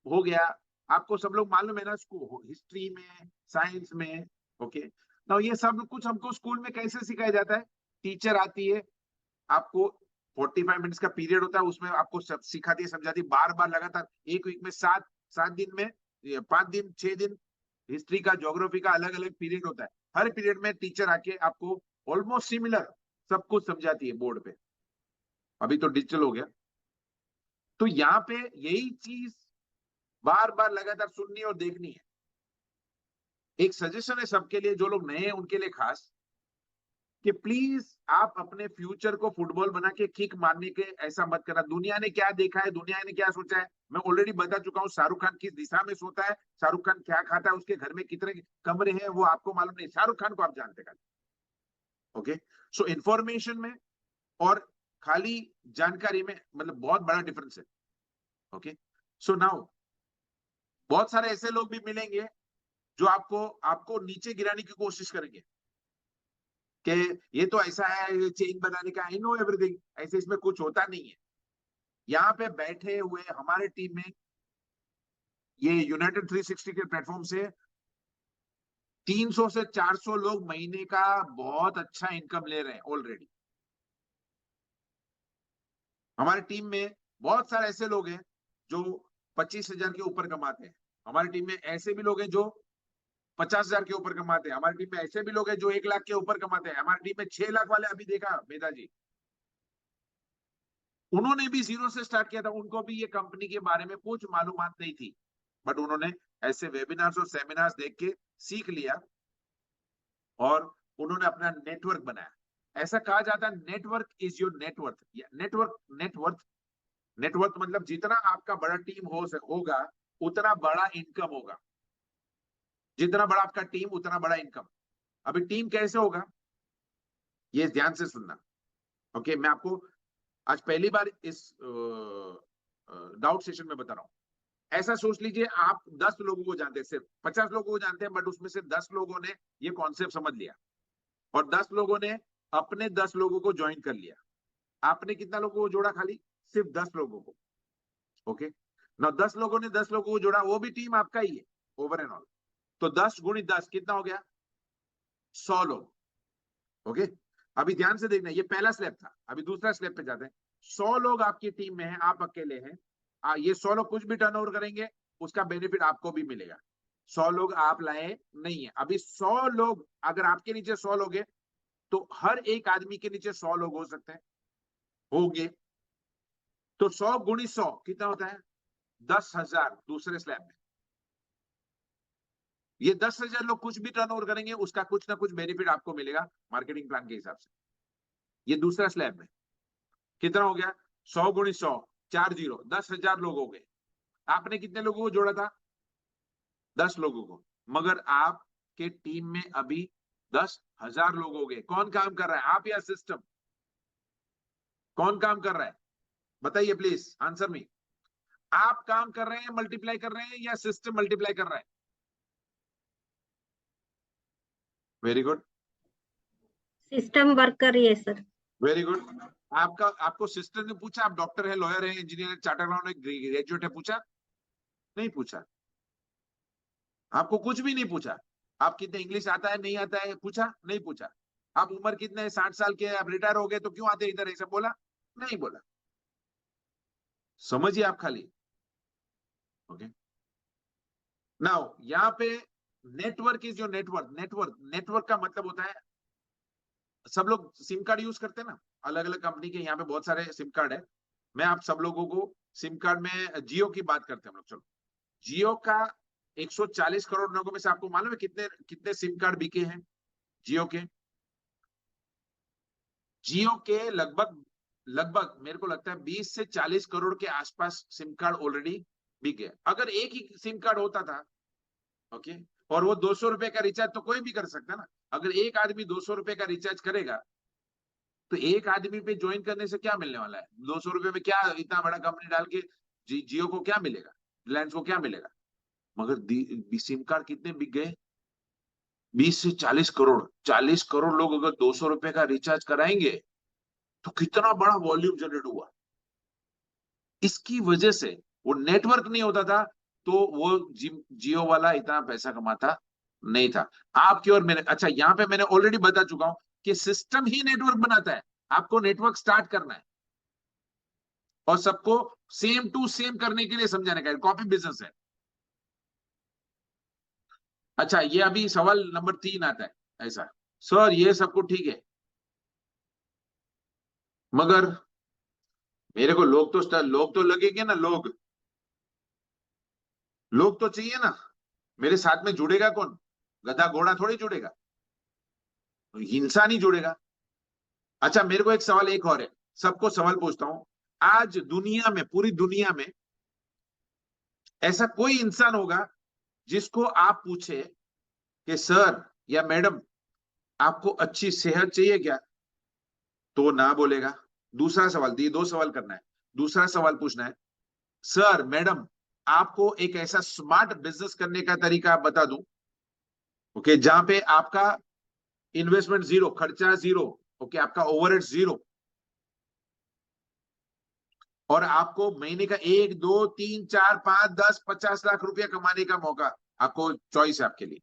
हो गया। आपको सब लोग मालूम है ना, स्कूल हिस्ट्री में, साइंस में, ओके ना। ये सब कुछ हमको स्कूल में कैसे सिखाया जाता है? टीचर आती है, आपको 45 मिनट्स का पीरियड होता है, उसमें आपको सब सिखाती है, समझाती है, बार बार लगातार। एक वीक में 7 7 दिन में, 5 दिन 6 दिन हिस्ट्री का, ज्योग्राफी का अलग अलग पीरियड होता है। हर पीरियड में टीचर आके आपको ऑलमोस्ट सिमिलर सब कुछ समझाती है बोर्ड पे। अभी तो डिजिटल हो गया। तो यहाँ पे यही चीज बार बार लगातार सुननी और देखनी है। एक सजेशन है सबके लिए, जो लोग नए हैं उनके लिए खास, कि प्लीज आप अपने फ्यूचर को फुटबॉल बना के किक मारने के ऐसा मत करना। दुनिया ने क्या देखा है, दुनिया ने क्या सोचा है, मैं ऑलरेडी बता चुका हूँ। शाहरुख खान किस दिशा में सोता है, शाहरुख खान क्या खाता है, उसके घर में कितने कमरे हैं, वो आपको मालूम नहीं। शाहरुख खान को आप जानते हैं। ओके, सो इंफॉर्मेशन में और खाली जानकारी में मतलब बहुत बड़ा डिफरेंस है। ओके, सो नाउ बहुत सारे ऐसे लोग भी मिलेंगे जो आपको आपको नीचे गिराने की कोशिश करेंगे कि ये तो ऐसा है चेन बनाने का, आई नो एवरीथिंग, ऐसे इसमें कुछ होता नहीं है। यहाँ पे बैठे हुए हमारे टीम में ये यूनाइटेड 360 के प्लेटफॉर्म से 300 से 400 लोग महीने का बहुत अच्छा इनकम ले रहे हैं ऑलरेडी। हमारी टीम में बहुत सारे ऐसे लोग हैं जो 25,000 के ऊपर कमाते हैं। हमारी टीम में ऐसे भी लोग हैं जो 50,000 के ऊपर कमाते हैं। हमारी टीम में ऐसे भी लोग हैं जो 1 लाख के ऊपर कमाते हैं। हमारी टीम में 6 लाख वाले अभी देखा मेधा जी, उन्होंने भी जीरो से स्टार्ट किया था। उनको भी ये कंपनी के बारे में कुछ मालूमात नहीं थी, बट उन्होंने ऐसे वेबिनार्स और सेमिनार्स देख के सीख लिया और उन्होंने अपना नेटवर्क बनाया। ऐसा कहा जाता है network is your net worth. Net worth मतलब जितना आपका बड़ा टीम होगा उतना बड़ा इनकम होगा। जितना बड़ा आपका टीम उतना बड़ा इनकम। अभी टीम कैसे होगा ये ध्यान से सुनना। ओके, मैं आपको आज पहली बार इस डाउट सेशन में बता रहा हूं। ऐसा सोच लीजिए आप 10 लोगों को जानते हैं, सिर्फ 50 लोगों को जानते हैं, बट उसमें से 10 लोगों ने ये कॉन्सेप्ट समझ लिया और 10 लोगों ने अपने 10 लोगों को ज्वाइन कर लिया। आपने कितना लोगों को जोड़ा? खाली सिर्फ 10 लोगों को। ओके ना, 10 लोगों ने 10 लोगों को जोड़ा, वो भी टीम आपका ही है ओवर एंड ऑल। तो 10 गुणी 10 कितना हो गया? 100 लोग। ओके, अभी ध्यान से देखना, ये पहला स्टेप था। अभी दूसरा स्टेप पे जाते हैं। 100 लोग आपकी टीम में हैं, आप अकेले हैं। ये 100 लोग कुछ भी टर्नओवर करेंगे उसका बेनिफिट आपको भी मिलेगा। 100 लोग आप लाए नहीं है। अभी 100 लोग, अगर आपके नीचे 100 लोग हैं तो हर एक आदमी के नीचे 100 लोग हो सकते हैं, होंगे। तो 100 गुणी 100 कितना होता है? 10,000। दूसरे स्लैब में ये 10,000 लोग कुछ भी टर्नओवर करेंगे उसका कुछ ना कुछ बेनिफिट आपको मिलेगा मार्केटिंग प्लान के हिसाब से। ये दूसरा स्लैब में कितना हो गया? 100 गुणी 100, 4 जीरो, 10,000 लोग हो गए। आपने कितने लोगों को जोड़ा था? 10 लोगों को। मगर आपके टीम में अभी 10,000 लोग हो गए। कौन काम कर रहा है, आप या सिस्टम? कौन काम कर रहा है बताइए प्लीज, आंसर मी। आप काम कर रहे हैं, मल्टीप्लाई कर रहे हैं, या सिस्टम मल्टीप्लाई कर रहा है? वेरी गुड, सिस्टम वर्क कर रही है सर। Very good. आपको सिस्टर ने पूछा आप डॉक्टर है, लॉयर है, इंजीनियर है, चार्टर अकाउंटेंट है, ग्रेजुएट है, पूछा? नहीं पूछा। आपको कुछ भी नहीं पूछा। आप कितने इंग्लिश आता है नहीं आता है पूछा? नहीं पूछा। आप उम्र कितने है, 60 साल के, आप रिटायर हो गए तो क्यों आते इधर, ऐसा बोला? नहीं बोला। समझिए आप खाली। ओके, नाउ यहाँ पे network is your network. Network का मतलब होता है, सब लोग सिम कार्ड यूज करते हैं ना, अलग अलग कंपनी के। यहाँ पे बहुत सारे सिम कार्ड है। मैं आप सब लोगों को सिम कार्ड में जियो की बात करते हैं हम लोग। चलो, जियो का 140 करोड़ लोगों में से आपको मालूम है कितने कितने सिम कार्ड बिके हैं जियो के? जियो के लगभग लगभग मेरे को लगता है 20 से 40 करोड़ के आसपास सिम कार्ड ऑलरेडी बिक गए। अगर एक ही सिम कार्ड होता था, ओके, और वो 200 रुपए का रिचार्ज तो कोई भी कर सकता है ना। अगर एक आदमी 200 रुपए का रिचार्ज करेगा तो एक आदमी पे ज्वाइन करने से क्या मिलने वाला है? 200 रुपए में क्या इतना बड़ा कंपनी डाल के जियो को क्या मिलेगा, रिलायंस को क्या मिलेगा? मगर सिम कार्ड कितने बिक गए? 20 से 40 करोड़। 40 करोड़ लोग अगर 200 रुपए का रिचार्ज कराएंगे तो कितना बड़ा वॉल्यूम जनरेट हुआ। इसकी वजह से वो नेटवर्क नहीं होता था तो वो जियो वाला इतना पैसा कमाता नहीं था। आपकी और मेरे, अच्छा यहाँ पे मैंने ऑलरेडी बता चुका हूं कि सिस्टम ही नेटवर्क बनाता है। आपको नेटवर्क स्टार्ट करना है और सबको सेम टू सेम करने के लिए समझाने का, कॉपी बिजनेस है। अच्छा, ये अभी सवाल नंबर 3 आता है ऐसा, सर ये सबको ठीक है मगर मेरे को लोग तो लगेंगे ना, लोग तो चाहिए ना। मेरे साथ में जुड़ेगा कौन? गधा घोड़ा थोड़ी जुड़ेगा, हिंसा नहीं जुड़ेगा। अच्छा, मेरे को एक सवाल एक और है, सबको सवाल पूछता हूं। आज दुनिया में, पूरी दुनिया में ऐसा कोई इंसान होगा जिसको आप पूछे कि सर या मैडम आपको अच्छी सेहत चाहिए क्या, तो ना बोलेगा। दूसरा सवाल, ये दो सवाल करना है, दूसरा सवाल पूछना है, सर मैडम आपको एक ऐसा स्मार्ट बिजनेस करने का तरीका आप बता दूं, ओके, जहां पे आपका इन्वेस्टमेंट जीरो, खर्चा जीरो, ओके, आपका ओवरहेड जीरो, और आपको महीने का 1 2 3 4 5 10 50 लाख रुपया कमाने का मौका, आपको चॉइस है आपके लिए,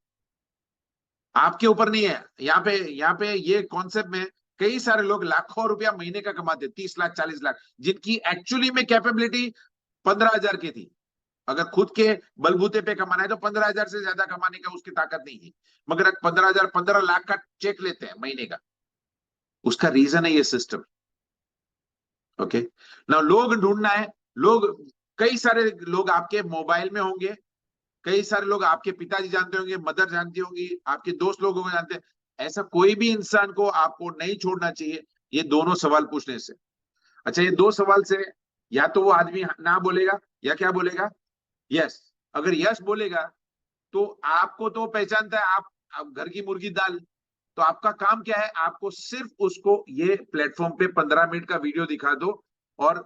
आपके ऊपर नहीं है। यहाँ पे ये कॉन्सेप्ट में कई सारे लोग लाखों रुपया महीने का कमाते, 30 लाख 40 लाख, जिनकी एक्चुअली में कैपेबिलिटी 15,000 की थी। अगर खुद के बलबूते पे कमाना है तो 15,000 से ज्यादा कमाने का उसकी ताकत नहीं है, मगर 15,000 15 लाख का चेक लेते हैं महीने का। उसका रीजन है ये सिस्टम। ओके, ना लोग ढूंढना है, लोग, कई सारे लोग आपके मोबाइल में होंगे, कई सारे लोग आपके पिताजी जानते होंगे, मदर जानती होंगी, आपके दोस्त लोगों को जानते हैं। ऐसा कोई भी इंसान को आपको नहीं छोड़ना चाहिए ये दोनों सवाल पूछने से। अच्छा, ये दो सवाल से या तो वो आदमी ना बोलेगा या क्या बोलेगा, यस। अगर यस बोलेगा तो आपको तो पहचानता है, आप घर की मुर्गी दाल। तो आपका काम क्या है, आपको सिर्फ उसको ये प्लेटफॉर्म पे 15 मिनट का वीडियो दिखा दो, और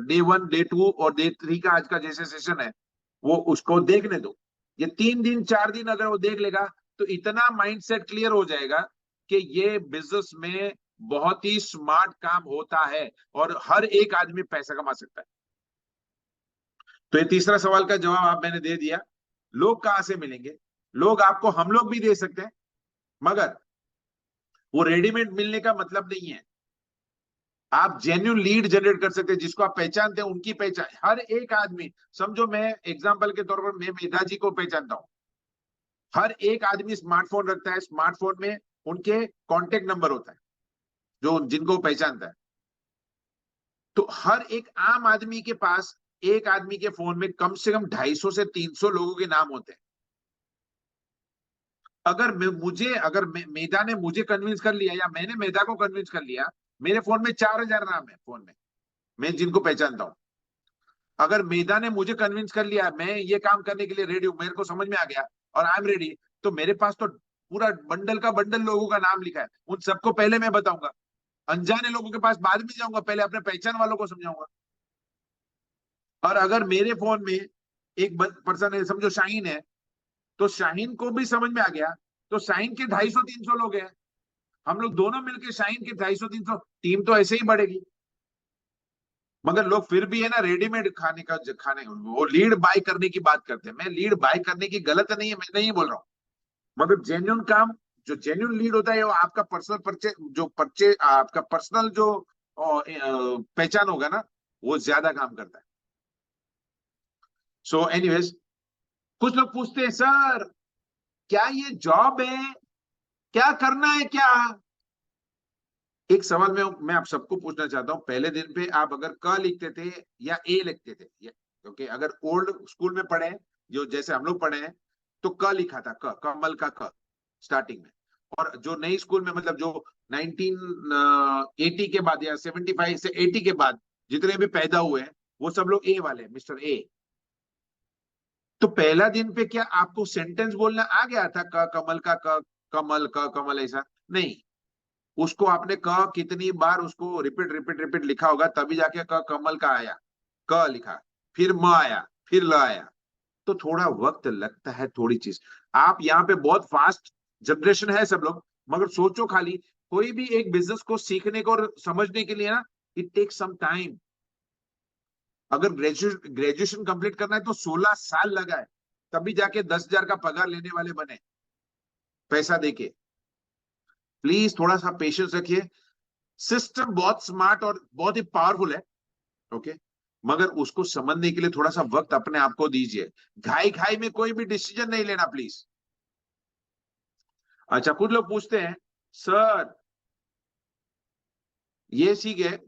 डे 1 डे 2 और डे 3 का आज का जैसे सेशन है वो उसको देखने दो। ये 3 दिन 4 दिन अगर वो देख लेगा तो इतना माइंडसेट क्लियर हो जाएगा कि ये बिजनेस में बहुत ही स्मार्ट काम होता है और हर एक आदमी पैसा कमा सकता है। तो ये तीसरा सवाल का जवाब आप मैंने दे दिया। लोग कहां से मिलेंगे, लोग आपको हम लोग भी दे सकते हैं, मगर वो रेडीमेड मिलने का मतलब नहीं है। आप जेन्युइन लीड जनरेट कर सकते हैं, जिसको आप पहचानते हैं, उनकी पहचान, हर एक आदमी, समझो मैं एग्जांपल के तौर पर मैं मेधा जी को पहचानता हूं। हर एक आदमी स्मार्टफोन रखता है, स्मार्टफोन में उनके कॉन्टेक्ट नंबर होता है जो जिनको पहचानता है। तो हर एक आम आदमी के पास एक आदमी के फोन में कम से कम 250 से 300 लोगों के नाम होते हैं। अगर मेधा ने मुझे कन्विंस कर लिया या मैंने मेधा को कन्विंस कर लिया, मेरे फोन में 4,000 नाम है फोन में, मैं जिनको पहचानता हूं। अगर मेधा ने मुझे कन्विंस कर लिया मैं ये काम करने के लिए रेडी हूं, मेरे को समझ में आ गया और आई एम रेडी, तो मेरे पास तो पूरा बंडल का बंडल लोगों का नाम लिखा है। उन सबको पहले मैं बताऊंगा, अनजाने लोगों के पास बाद में जाऊंगा, पहले अपने पहचान वालों को समझाऊंगा। और अगर मेरे फोन में एक पर्सन है, समझो शाहीन है, तो शाहीन को भी समझ में आ गया, तो शाहीन के 250-300 लोग हैं, हम लोग दोनों मिलकर शाहीन के 250-300, टीम तो ऐसे ही बढ़ेगी। मगर लोग फिर भी है ना रेडीमेड खाने का खाने, वो लीड बाय करने की बात करते हैं। मैं लीड बाय करने की गलत नहीं है, मैं नहीं बोल रहा हूँ, मगर जेन्युइन काम, जो जेन्युइन लीड होता है वो आपका पर्सनल परचे, जो परचे आपका पर्सनल जो पहचान होगा ना, वो ज्यादा काम करता है। सो एनीवेज, कुछ लोग पूछते हैं सर क्या ये जॉब है, क्या करना है क्या। एक सवाल मैं आप सबको पूछना चाहता हूं, पहले दिन पे आप अगर क लिखते थे या ए लिखते थे, ओके, अगर ओल्ड स्कूल में पढ़े, जो जैसे हम लोग पढ़े हैं, तो क लिखा था, क कमल का क स्टार्टिंग में। और जो नई स्कूल में, मतलब जो 1980 के बाद या 75 से 80 के बाद जितने भी पैदा हुए हैं वो सब लोग ए वाले, मिस्टर ए। तो पहला दिन पे क्या आपको सेंटेंस बोलना आ गया था, क कमल का क, कमल क कमल, ऐसा नहीं। उसको आपने क कितनी बार उसको रिपीट रिपीट रिपीट लिखा होगा, तभी जाके क कमल का आया, क लिखा, फिर म आया, फिर ल आया। तो थोड़ा वक्त लगता है, थोड़ी चीज। आप यहाँ पे बहुत फास्ट जनरेशन है सब लोग, मगर सोचो खाली, कोई भी एक बिजनेस को सीखने को और समझने के लिए ना, इट टेक्स सम टाइम। अगर ग्रेजुएशन कंप्लीट करना है तो 16 साल लगा है, तभी जाके 10,000 का पगार लेने वाले बने पैसा देके। प्लीज थोड़ा सा पेशेंस रखिए। सिस्टम बहुत स्मार्ट और बहुत ही पावरफुल है, ओके, मगर उसको समझने के लिए थोड़ा सा वक्त अपने आप को दीजिए। घाई घाई में कोई भी डिसीजन नहीं लेना प्लीज। अच्छा, कुछ लोग पूछते हैं सर ये सीखे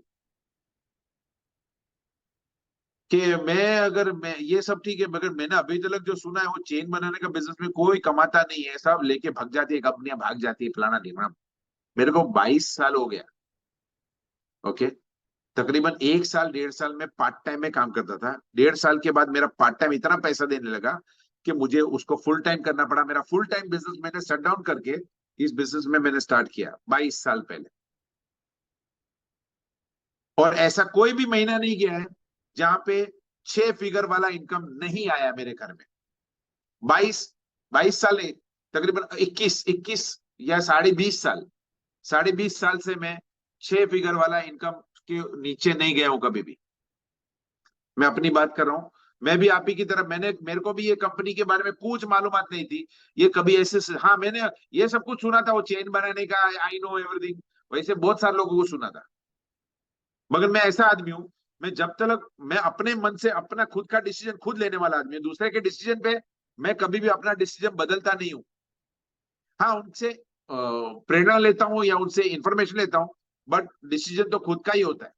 कि मैं ये सब ठीक है, मगर मैंने अभी तक जो सुना है वो चेन बनाने का बिजनेस में कोई कमाता नहीं है, सब लेके भाग जाती है, कंपनियां भाग जाती है, फलाना ढिमड़ा। मेरे को 22 साल हो गया, ओके, तकरीबन 1 साल 1.5 साल में पार्ट टाइम में काम करता था। 1.5 साल के बाद मेरा पार्ट टाइम इतना पैसा देने लगा कि मुझे उसको फुल टाइम करना पड़ा। मेरा फुल टाइम बिजनेस मैंने शट डाउन करके इस बिजनेस में मैंने स्टार्ट किया 22 साल पहले। और ऐसा कोई भी महीना नहीं गया है जहां पे 6 फिगर वाला इनकम नहीं आया मेरे घर में। 22 22 साल नहीं, तकरीबन 21 या 20.5 साल, 20.5 साल से मैं 6 फिगर वाला इनकम के नीचे नहीं गया हूं कभी भी। मैं अपनी बात कर रहा हूं। मैं भी आप ही की तरह, मेरे को भी ये कंपनी के बारे में कुछ मालूमात नहीं थी। ये कभी ऐसे, हाँ मैंने ये सब कुछ सुना था, वो चेन बनाने का, आई नो एवरीथिंग, वैसे बहुत सारे लोगों को सुना था। मगर मैं ऐसा आदमी हूं, मैं जब तक मैं अपने मन से अपना खुद का डिसीजन खुद लेने वाला आदमी हूं। दूसरे के डिसीजन पे मैं कभी भी अपना डिसीजन बदलता नहीं हूं। हाँ, उनसे प्रेरणा लेता हूँ या उनसे इंफॉर्मेशन लेता हूँ, बट डिसीजन तो खुद का ही होता है।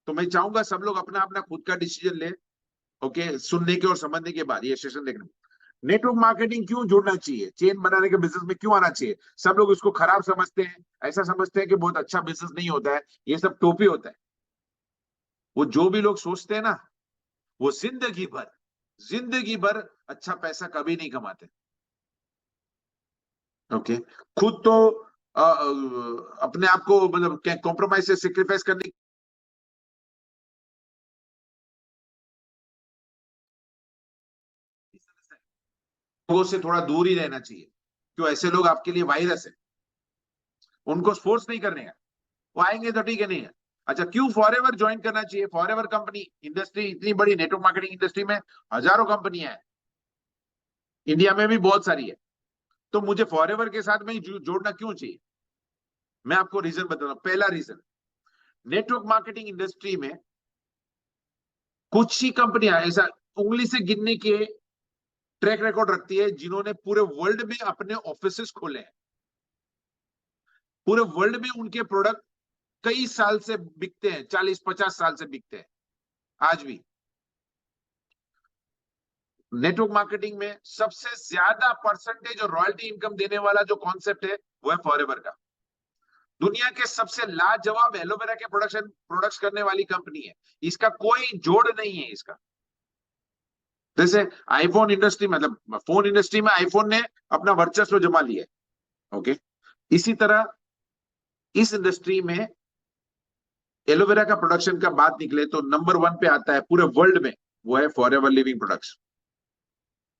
तो मैं चाहूंगा सब लोग अपना अपना खुद का डिसीजन ले। ओके, सुनने के और समझने के बाद ये सेशन देखने में। नेटवर्क मार्केटिंग क्यों जुड़ना चाहिए, चेन बनाने के बिजनेस में क्यों आना चाहिए? सब लोग इसको खराब समझते हैं, ऐसा समझते हैं कि बहुत अच्छा बिजनेस नहीं होता है, ये सब टोपी होता है। वो जो भी लोग सोचते हैं ना, वो जिंदगी भर अच्छा पैसा कभी नहीं कमाते। ओके, खुद तो अपने आप को मतलब कॉम्प्रोमाइज से सेक्रीफाइस करने लोगों से थोड़ा दूर ही रहना चाहिए। क्यों? ऐसे लोग आपके लिए वायरस है। उनको फोर्स नहीं करने का, वो आएंगे तो ठीक है, नहीं है। अच्छा, क्यों फॉरएवर ज्वाइन करना चाहिए? फॉरएवर कंपनी इंडस्ट्री इतनी बड़ी, नेटवर्क मार्केटिंग इंडस्ट्री में हजारों कंपनियां हैं, इंडिया में भी बहुत सारी है। तो मुझे फॉरएवर के साथ में जोड़ना क्यों चाहिए? मैं आपको रीजन बता रहा हूं। पहला रीजन, नेटवर्क मार्केटिंग इंडस्ट्री में कुछ ही कंपनियां ऐसा उंगली से गिनने के ट्रैक रिकॉर्ड रखती है जिन्होंने पूरे वर्ल्ड में अपने ऑफिसेस खोले हैं। पूरे वर्ल्ड में उनके प्रोडक्ट कई साल से बिकते हैं, 40-50 साल से बिकते हैं आज भी। नेटवर्क मार्केटिंग में सबसे ज्यादा परसेंटेज और रॉयल्टी इनकम देने वाला जो कॉन्सेप्ट है वो है फॉरएवर का। दुनिया के सबसे लाजवाब एलोवेरा के प्रोडक्ट्स करने वाली कंपनी है। इसका कोई जोड़ नहीं है इसका। जैसे आईफोन इंडस्ट्री, मतलब फोन इंडस्ट्री में आईफोन ने अपना वर्चस्व जमा लिया है। ओके, इसी तरह इस इंडस्ट्री में एलोवेरा का प्रोडक्शन का बात निकले तो नंबर 1 पे आता है पूरे वर्ल्ड में, वो है फॉरएवर लिविंग प्रोडक्ट्स।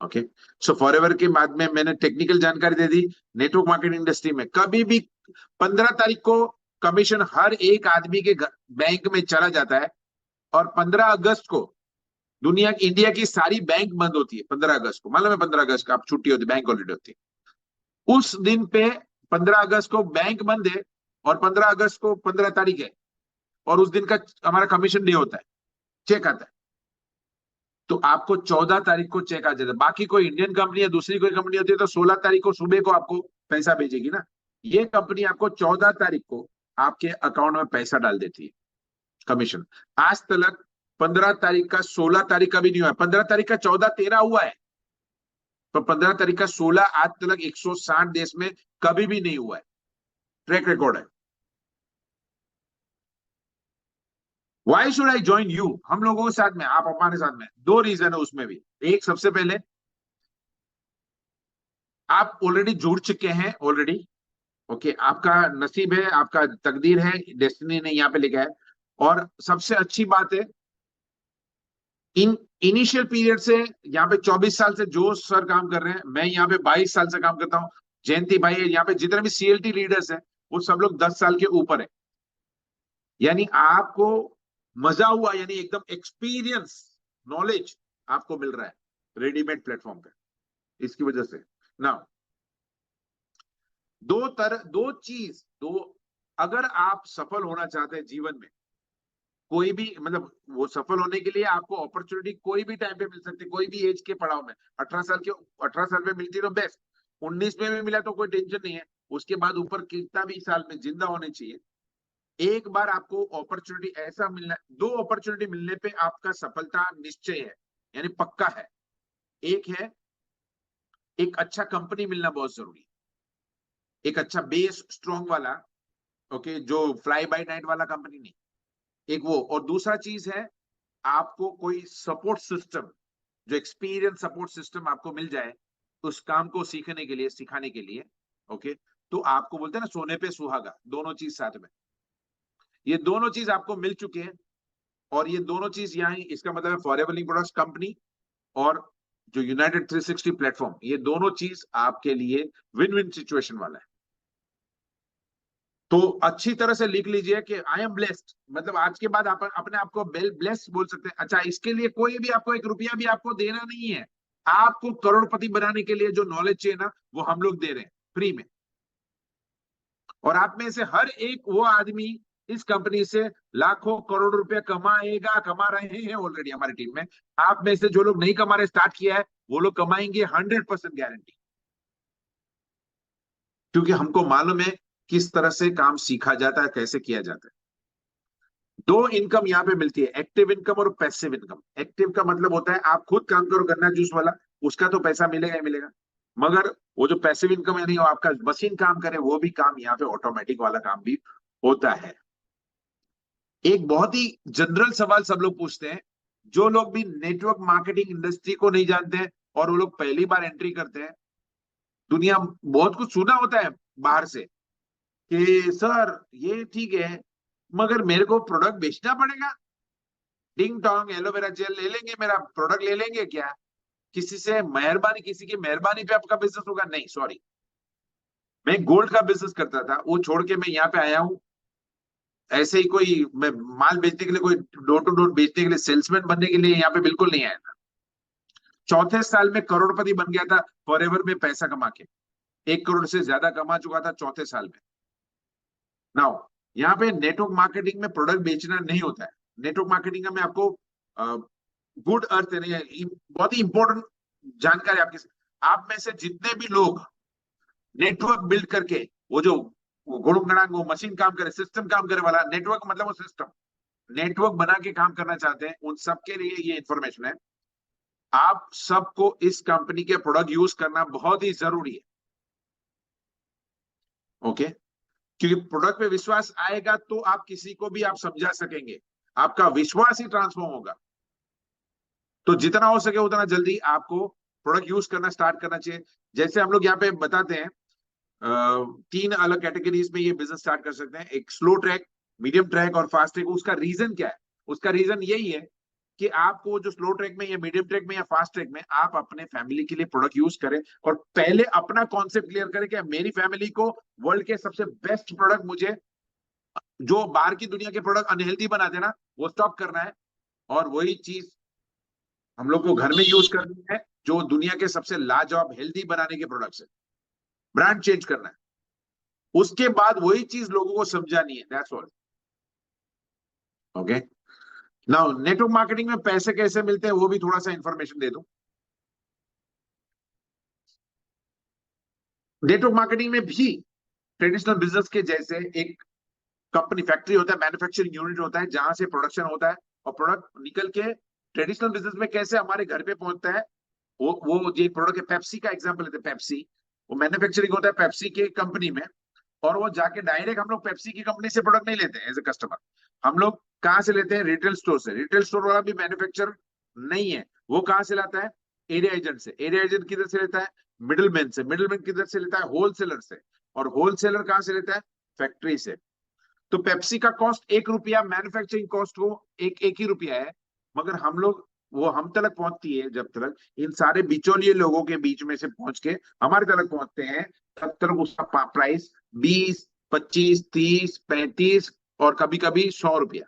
ओके, सो फॉरएवर के बाद में मैंने टेक्निकल जानकारी दे दी। नेटवर्क मार्केटिंग इंडस्ट्री में कभी भी 15 तारीख को कमीशन हर एक आदमी के बैंक में चला जाता है, और 15 अगस्त को इंडिया की सारी बैंक बंद होती है। 15 अगस्त को, मालूम है 15 अगस्त का आप छुट्टी होती है, बैंक हॉलीडे होती है उस दिन पे। 15 अगस्त को बैंक बंद है, और 15 अगस्त को 15 तारीख है, और उस दिन का हमारा कमीशन डे होता है, चेक आता है। तो आपको 14 तारीख को चेक आ जाता है। बाकी कोई इंडियन कंपनी या दूसरी कोई कंपनी होती है तो 16 तारीख को सुबह को आपको पैसा भेजेगी ना। ये कंपनी आपको 14 तारीख को आपके अकाउंट में पैसा डाल देती है, कमीशन। आज तक 15 तारीख का 16 तारीख का भी नहीं हुआ है। 15 तारीख का 14 13 हुआ है, तो 15 तारीख का 16 आज तक 160 देश में कभी भी नहीं हुआ है। ट्रैक रिकॉर्ड है। Why should I join you? हम लोगों के साथ में, आप हमारे साथ में, 2 रीजन है उसमें भी। एक, सबसे पहले आप ऑलरेडी जुड़ चुके हैं ऑलरेडी। ओके, आपका नसीब है, आपका तकदीर है, डेस्टिनी ने यहाँ पे लिखा है। और सबसे अच्छी बात है, इन इनिशियल पीरियड से यहाँ पे 24 साल से जो सर काम कर रहे हैं, मैं यहाँ पे 22 साल से काम करता हूँ, जयंती भाई है यहाँ पे, जितने भी सीएलटी लीडर्स हैं वो सब लोग 10 साल के ऊपर है। यानी आपको मजा हुआ, यानी एकदम एक्सपीरियंस, नॉलेज आपको मिल रहा है रेडीमेड प्लेटफॉर्म पे, इसकी वजह से ना। दो चीज, अगर आप सफल होना चाहते हैं जीवन में, कोई भी मतलब वो सफल होने के लिए आपको अपॉर्चुनिटी कोई भी टाइम पे मिल सकती है, कोई भी एज के पड़ाव में। 18 साल में मिलती तो बेस्ट, 19 में भी मिला तो कोई टेंशन नहीं है। उसके बाद ऊपर कितना भी साल में जिंदा होने चाहिए। एक बार आपको अपॉर्चुनिटी ऐसा मिलना, 2 अपॉर्चुनिटी मिलने पे आपका सफलता निश्चय है, यानी पक्का है। एक है, एक अच्छा कंपनी मिलना बहुत जरूरी है, एक अच्छा बेस स्ट्रॉन्ग वाला। ओके, जो फ्लाई बाय नाइट वाला कंपनी नहीं, एक वो, और दूसरा चीज है आपको कोई सपोर्ट सिस्टम, जो एक्सपीरियंस सपोर्ट सिस्टम आपको मिल जाए उस काम को सीखने के लिए, सिखाने के लिए। ओके, तो आपको बोलते हैं ना सोने पे सुहागा, दोनों चीज साथ में, ये दोनों चीज आपको मिल चुके हैं। और ये दोनों चीज यहाँ, इसका मतलब है फॉरएवर लिंक प्रोडक्ट्स कंपनी और जो यूनाइटेड 360 प्लेटफॉर्म, ये दोनों चीज आपके लिए विन विन सिचुएशन वाला है। तो अच्छी तरह से लिख लीजिए कि आई एम ब्लेस्ड, मतलब आज के बाद आप अपने आप को ब्लेस्ड बोल सकते हैं। अच्छा, इसके लिए कोई भी आपको 1 रुपया भी आपको देना नहीं है, आपको करोड़पति बनाने के लिए जो नॉलेज चाहिए ना, वो हम लोग दे रहे हैं फ्री में। और आप में से हर एक वो आदमी इस कंपनी से लाखों करोड़ रुपए कमाएगा, कमा रहे हैं ऑलरेडी हमारी टीम में। आप में से जो लोग नहीं कमा रहे, स्टार्ट किया है, वो लोग कमाएंगे 100% गारंटी, क्योंकि हमको मालूम है किस तरह से काम सीखा जाता है, कैसे किया जाता है। दो इनकम यहाँ पे मिलती है, एक्टिव इनकम और पैसिव इनकम। एक्टिव का मतलब होता है आप खुद काम करो, गन्ना जूस वाला, उसका तो पैसा मिलेगा ही मिलेगा, मगर वो जो पैसिव इनकम है, नहीं, वो आपका मशीन काम करे, वो भी काम यहाँ पे ऑटोमेटिक वाला काम भी होता है। एक बहुत ही जनरल सवाल सब लोग पूछते हैं, जो लोग भी नेटवर्क मार्केटिंग इंडस्ट्री को नहीं जानते हैं और वो लोग पहली बार एंट्री करते हैं, दुनिया बहुत कुछ सुना होता है बाहर से कि सर ये ठीक है, मगर मेरे को प्रोडक्ट बेचना पड़ेगा, डिंग टोंग एलोवेरा जेल ले लेंगे, मेरा प्रोडक्ट ले लेंगे क्या, किसी से मेहरबानी, किसी की मेहरबानी पे आपका बिजनेस होगा? नहीं, सॉरी। मैं गोल्ड का बिजनेस करता था, वो छोड़ के मैं यहाँ पे आया हूँ ऐसे ही, कोई मैं माल बेचने के लिए, कोई डोर टू डोर बेचने के लिए, सेल्समैन बनने के लिए यहाँ पे बिल्कुल नहीं आया था। चौथे साल में करोड़पति बन गया था फॉरएवर में पैसा कमा के, 1 करोड़ से ज्यादा कमा चुका था चौथे साल में। नाउ यहाँ पे नेटवर्क मार्केटिंग में प्रोडक्ट बेचना नहीं होता है। नेटवर्क मार्केटिंग में आपको गुड अर्थ है, बहुत ही इंपॉर्टेंट जानकारी आपकी, आप में से जितने भी लोग नेटवर्क बिल्ड करके, वो जो गुड़गड़ांग वो मशीन काम करे, सिस्टम काम करे वाला, नेटवर्क मतलब वो सिस्टम, नेटवर्क बना के काम करना चाहते हैं, उन सबके लिए ये इंफॉर्मेशन है। आप सबको इस कंपनी के प्रोडक्ट यूज करना बहुत ही जरूरी है। ओके, क्योंकि प्रोडक्ट पे विश्वास आएगा तो आप किसी को भी आप समझा सकेंगे, आपका विश्वास ही ट्रांसफॉर्म होगा। तो जितना हो सके उतना जल्दी आपको प्रोडक्ट यूज करना स्टार्ट करना चाहिए। जैसे हम लोग यहाँ पे बताते हैं, 3 अलग कैटेगरीज में ये बिजनेस स्टार्ट कर सकते हैं, एक स्लो ट्रैक, मीडियम ट्रैक और फास्ट ट्रैक। उसका रीजन क्या है? उसका रीजन यही है कि आपको जो स्लो ट्रैक में या मीडियम ट्रैक में या फास्ट ट्रैक में आप अपने फैमिली के लिए प्रोडक्ट यूज करें, और पहले अपना कॉन्सेप्ट क्लियर करें कि मेरी फैमिली को वर्ल्ड के सबसे बेस्ट प्रोडक्ट, मुझे जो बाहर की दुनिया के प्रोडक्ट अनहेल्दी बनाते ना, वो स्टॉप करना है, और वही चीज हम लोग को घर में यूज करनी है जो दुनिया के सबसे लाजवाब हेल्दी बनाने के प्रोडक्ट्स है। ब्रांड चेंज करना है, उसके बाद वही चीज लोगों को समझानी है, that's all. Okay, now network marketing में पैसे कैसे मिलते हैं वो भी थोड़ा सा इंफॉर्मेशन दे दूं। नेटवर्क मार्केटिंग में भी ट्रेडिशनल बिजनेस के जैसे एक कंपनी, फैक्ट्री होता है, मैन्युफैक्चरिंग यूनिट होता है, जहां से प्रोडक्शन होता है, और प्रोडक्ट निकल के ट्रेडिशनल बिजनेस में कैसे हमारे घर पे पहुंचता है, वो ये प्रोडक्ट है। पेप्सी का एग्जांपल लेते हैं, पेप्सी, वो मैन्युफैक्चरिंग होता है पेप्सी के कंपनी में, और वो जाके डायरेक्ट हम लोग पेप्सी की कंपनी से प्रोडक्ट नहीं लेते एज ए कस्टमर। हम लोग कहाँ से लेते हैं? रिटेल स्टोर से। रिटेल स्टोर वाला भी मैन्युफैक्चर नहीं है, वो कहाँ से लाता है? एरिया एजेंट से। एरिया एजेंट किधर से लेता है? मिडिलमैन से। मिडिलमैन किधर से लेता है? होलसेलर से। और होलसेलर कहाँ से लेता है? फैक्ट्री से। तो पेप्सी का कॉस्ट 1 रुपया, मैन्युफैक्चरिंग कॉस्ट वो एक ही रुपया है, मगर हम लोग, वो हम तक पहुंचती है जब तक इन सारे बिचौलिए लोगों के बीच में से पहुंच के हमारे तक पहुंचते हैं, तब तक उसका प्राइस 20, 25, 30, 35 और कभी कभी 100 रुपया।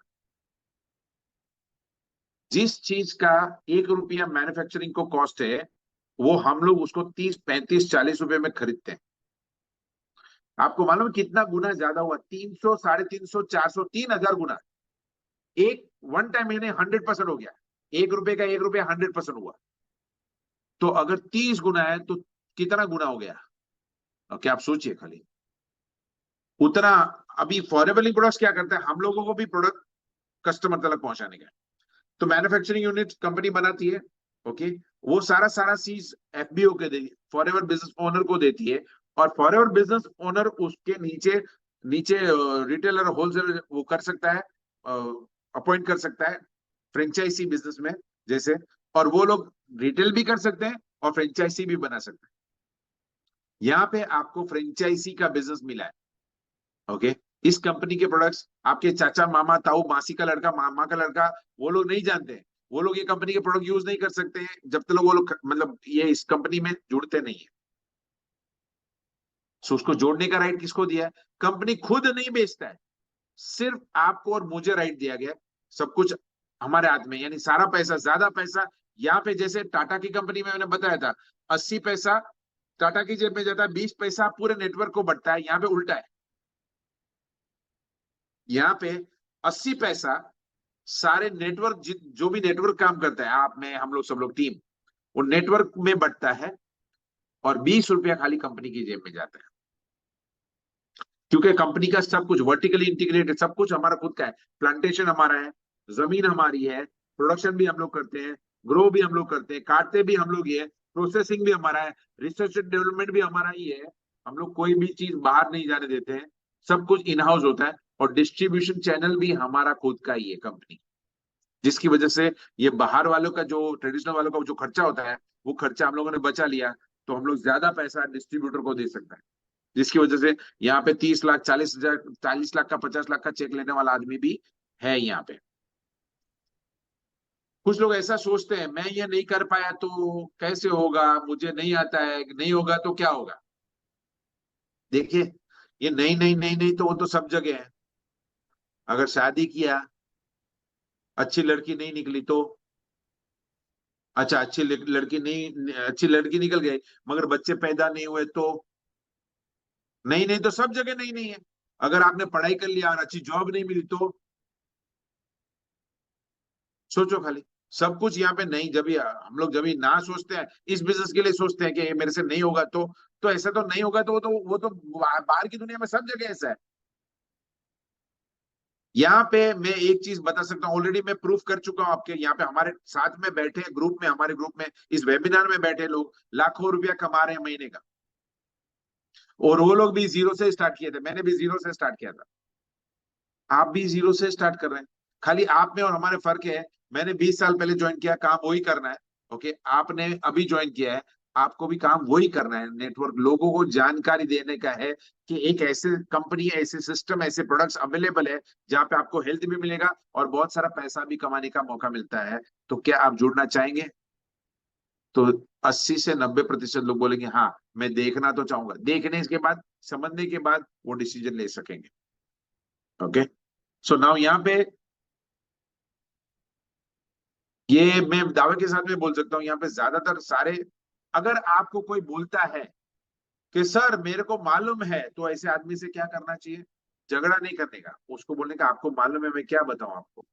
जिस चीज का 1 रुपया मैन्युफैक्चरिंग को कॉस्ट है, वो हम लोग उसको 30, 35, 40 रुपए में खरीदते हैं। आपको मालूम है कितना गुना ज्यादा हुआ? 300, 350, 400, 3000 गुना। एक वन टाइम मैंने 100% हो गया, 1 रुपए का 1 रुपया 100% हुआ। तो अगर 30 गुना है तो कितना गुना हो गया? क्या आप सोचिए खाली उतना। अभी फॉरएवर प्रोडक्ट्स क्या करते हैं? हम लोगों को भी प्रोडक्ट कस्टमर तक पहुंचाने का। तो मैन्युफैक्चरिंग यूनिट कंपनी बनाती है, ओके, वो सारा चीज एफबीओ के देती, फॉरएवर बिजनेस ओनर को देती है, और फॉरएवर बिजनेस ओनर उसके नीचे नीचे रिटेलर, होलसेलर वो कर सकता है, अपॉइंट कर सकता है फ्रेंचाइजी बिजनेस में जैसे, और वो लोग रिटेल भी कर सकते हैं और फ्रेंचाइजी भी बना सकते हैं। यहाँ पे आपको फ्रेंचाइजी का बिजनेस मिला है। ओके, इस कंपनी के प्रोडक्ट्स आपके चाचा, मामा, ताऊ, मासी का लड़का, मामा का लड़का, वो लोग नहीं जानते हैं, वो लोग ये कंपनी के प्रोडक्ट यूज नहीं कर सकते हैं जब तक वो लोग मतलब ये इस कंपनी में जुड़ते नहीं है। सो उसको जोड़ने का राइट किसको दिया है? कंपनी खुद नहीं बेचता है, सिर्फ आपको और मुझे राइट दिया गया है। सब कुछ हमारे हाथ में, यानी सारा पैसा, ज्यादा पैसा यहाँ पे, जैसे टाटा की कंपनी में मैंने बताया था 80 पैसा टाटा की जेब में जाता है, 20 पैसा पूरे नेटवर्क को बढ़ता है। यहाँ पे उल्टा है, यहाँ पे 80 पैसा सारे नेटवर्क, जो भी नेटवर्क काम करता है, आप में, हम लोग, सब लोग, टीम, वो नेटवर्क में बढ़ता है, और 20 रुपया खाली कंपनी की जेब में जाता है। क्योंकि कंपनी का सब कुछ वर्टिकली इंटीग्रेटेड, सब कुछ हमारा खुद का है। प्लांटेशन हमारा है, जमीन हमारी है, प्रोडक्शन भी हम लोग करते हैं, ग्रो भी हम लोग करते हैं, काटते भी हम लोग ही है, प्रोसेसिंग भी हमारा है, रिसर्च एंड डेवलपमेंट भी हमारा ही है। हम लोग कोई भी चीज बाहर नहीं जाने देते हैं, सब कुछ इन हाउस होता है। और डिस्ट्रीब्यूशन चैनल भी हमारा खुद का ही है कंपनी, जिसकी वजह से ये बाहर वालों का, जो ट्रेडिशनल वालों का जो खर्चा होता है, वो खर्चा हम लोगों ने बचा लिया, तो हम लोग ज्यादा पैसा डिस्ट्रीब्यूटर को दे सकते हैं, जिसकी वजह से यहाँ पे 30 लाख, 40 हजार, 40 लाख का, 50 लाख का चेक लेने वाला आदमी भी है यहाँ पे। कुछ लोग ऐसा सोचते हैं, मैं ये नहीं कर पाया तो कैसे होगा, मुझे नहीं आता है, नहीं होगा तो क्या होगा। देखिए, ये नहीं नहीं नहीं नहीं तो वो तो सब जगह है। अगर शादी किया, अच्छी लड़की नहीं निकली तो, अच्छा, लड़की नहीं, अच्छी लड़की निकल गई मगर बच्चे पैदा नहीं हुए तो, नहीं नहीं तो सब जगह नहीं नहीं है। अगर आपने पढ़ाई कर लिया और अच्छी जॉब नहीं मिली तो, सोचो खाली। सब कुछ यहाँ पे नहीं, जब हम लोग जब ना सोचते हैं, इस बिजनेस के लिए सोचते हैं कि ये मेरे से नहीं होगा तो ऐसा तो नहीं होगा, तो वो तो बाहर की दुनिया में सब जगह ऐसा है। यहाँ पे मैं एक चीज बता सकता हूँ, ऑलरेडी मैं प्रूफ कर चुका हूँ आपके, यहाँ पे हमारे साथ में बैठे ग्रुप में, हमारे ग्रुप में, इस वेबिनार में बैठे लोग लाखों रुपया कमा रहे हैं महीने का, और वो लोग भी जीरो से स्टार्ट किए थे, मैंने भी जीरो से स्टार्ट किया था, आप भी जीरो से स्टार्ट कर रहे हैं। खाली आप में और हमारे फर्क है, मैंने 20 साल पहले ज्वाइन किया, काम वही करना है। ओके, आपने अभी ज्वाइन किया है, आपको भी काम वही करना है। नेटवर्क लोगों को जानकारी देने का है कि एक ऐसे कंपनी, ऐसे सिस्टम, ऐसे प्रोडक्ट्स अवेलेबल है जहाँ पे आपको हेल्थ भी मिलेगा और बहुत सारा पैसा भी कमाने का मौका मिलता है। तो क्या आप जुड़ना चाहेंगे? तो 80 से 90% लोग बोलेंगे हाँ, मैं देखना तो चाहूंगा। देखने के बाद, समझने के बाद वो डिसीजन ले सकेंगे। ओके, सो नाउ यहाँ पे, ये मैं दावे के साथ में बोल सकता हूँ, यहाँ पे ज्यादातर सारे, अगर आपको कोई बोलता है कि सर मेरे को मालूम है, तो ऐसे आदमी से क्या करना चाहिए? झगड़ा नहीं करने का, उसको बोलने का आपको मालूम है, मैं क्या बताऊं आपको।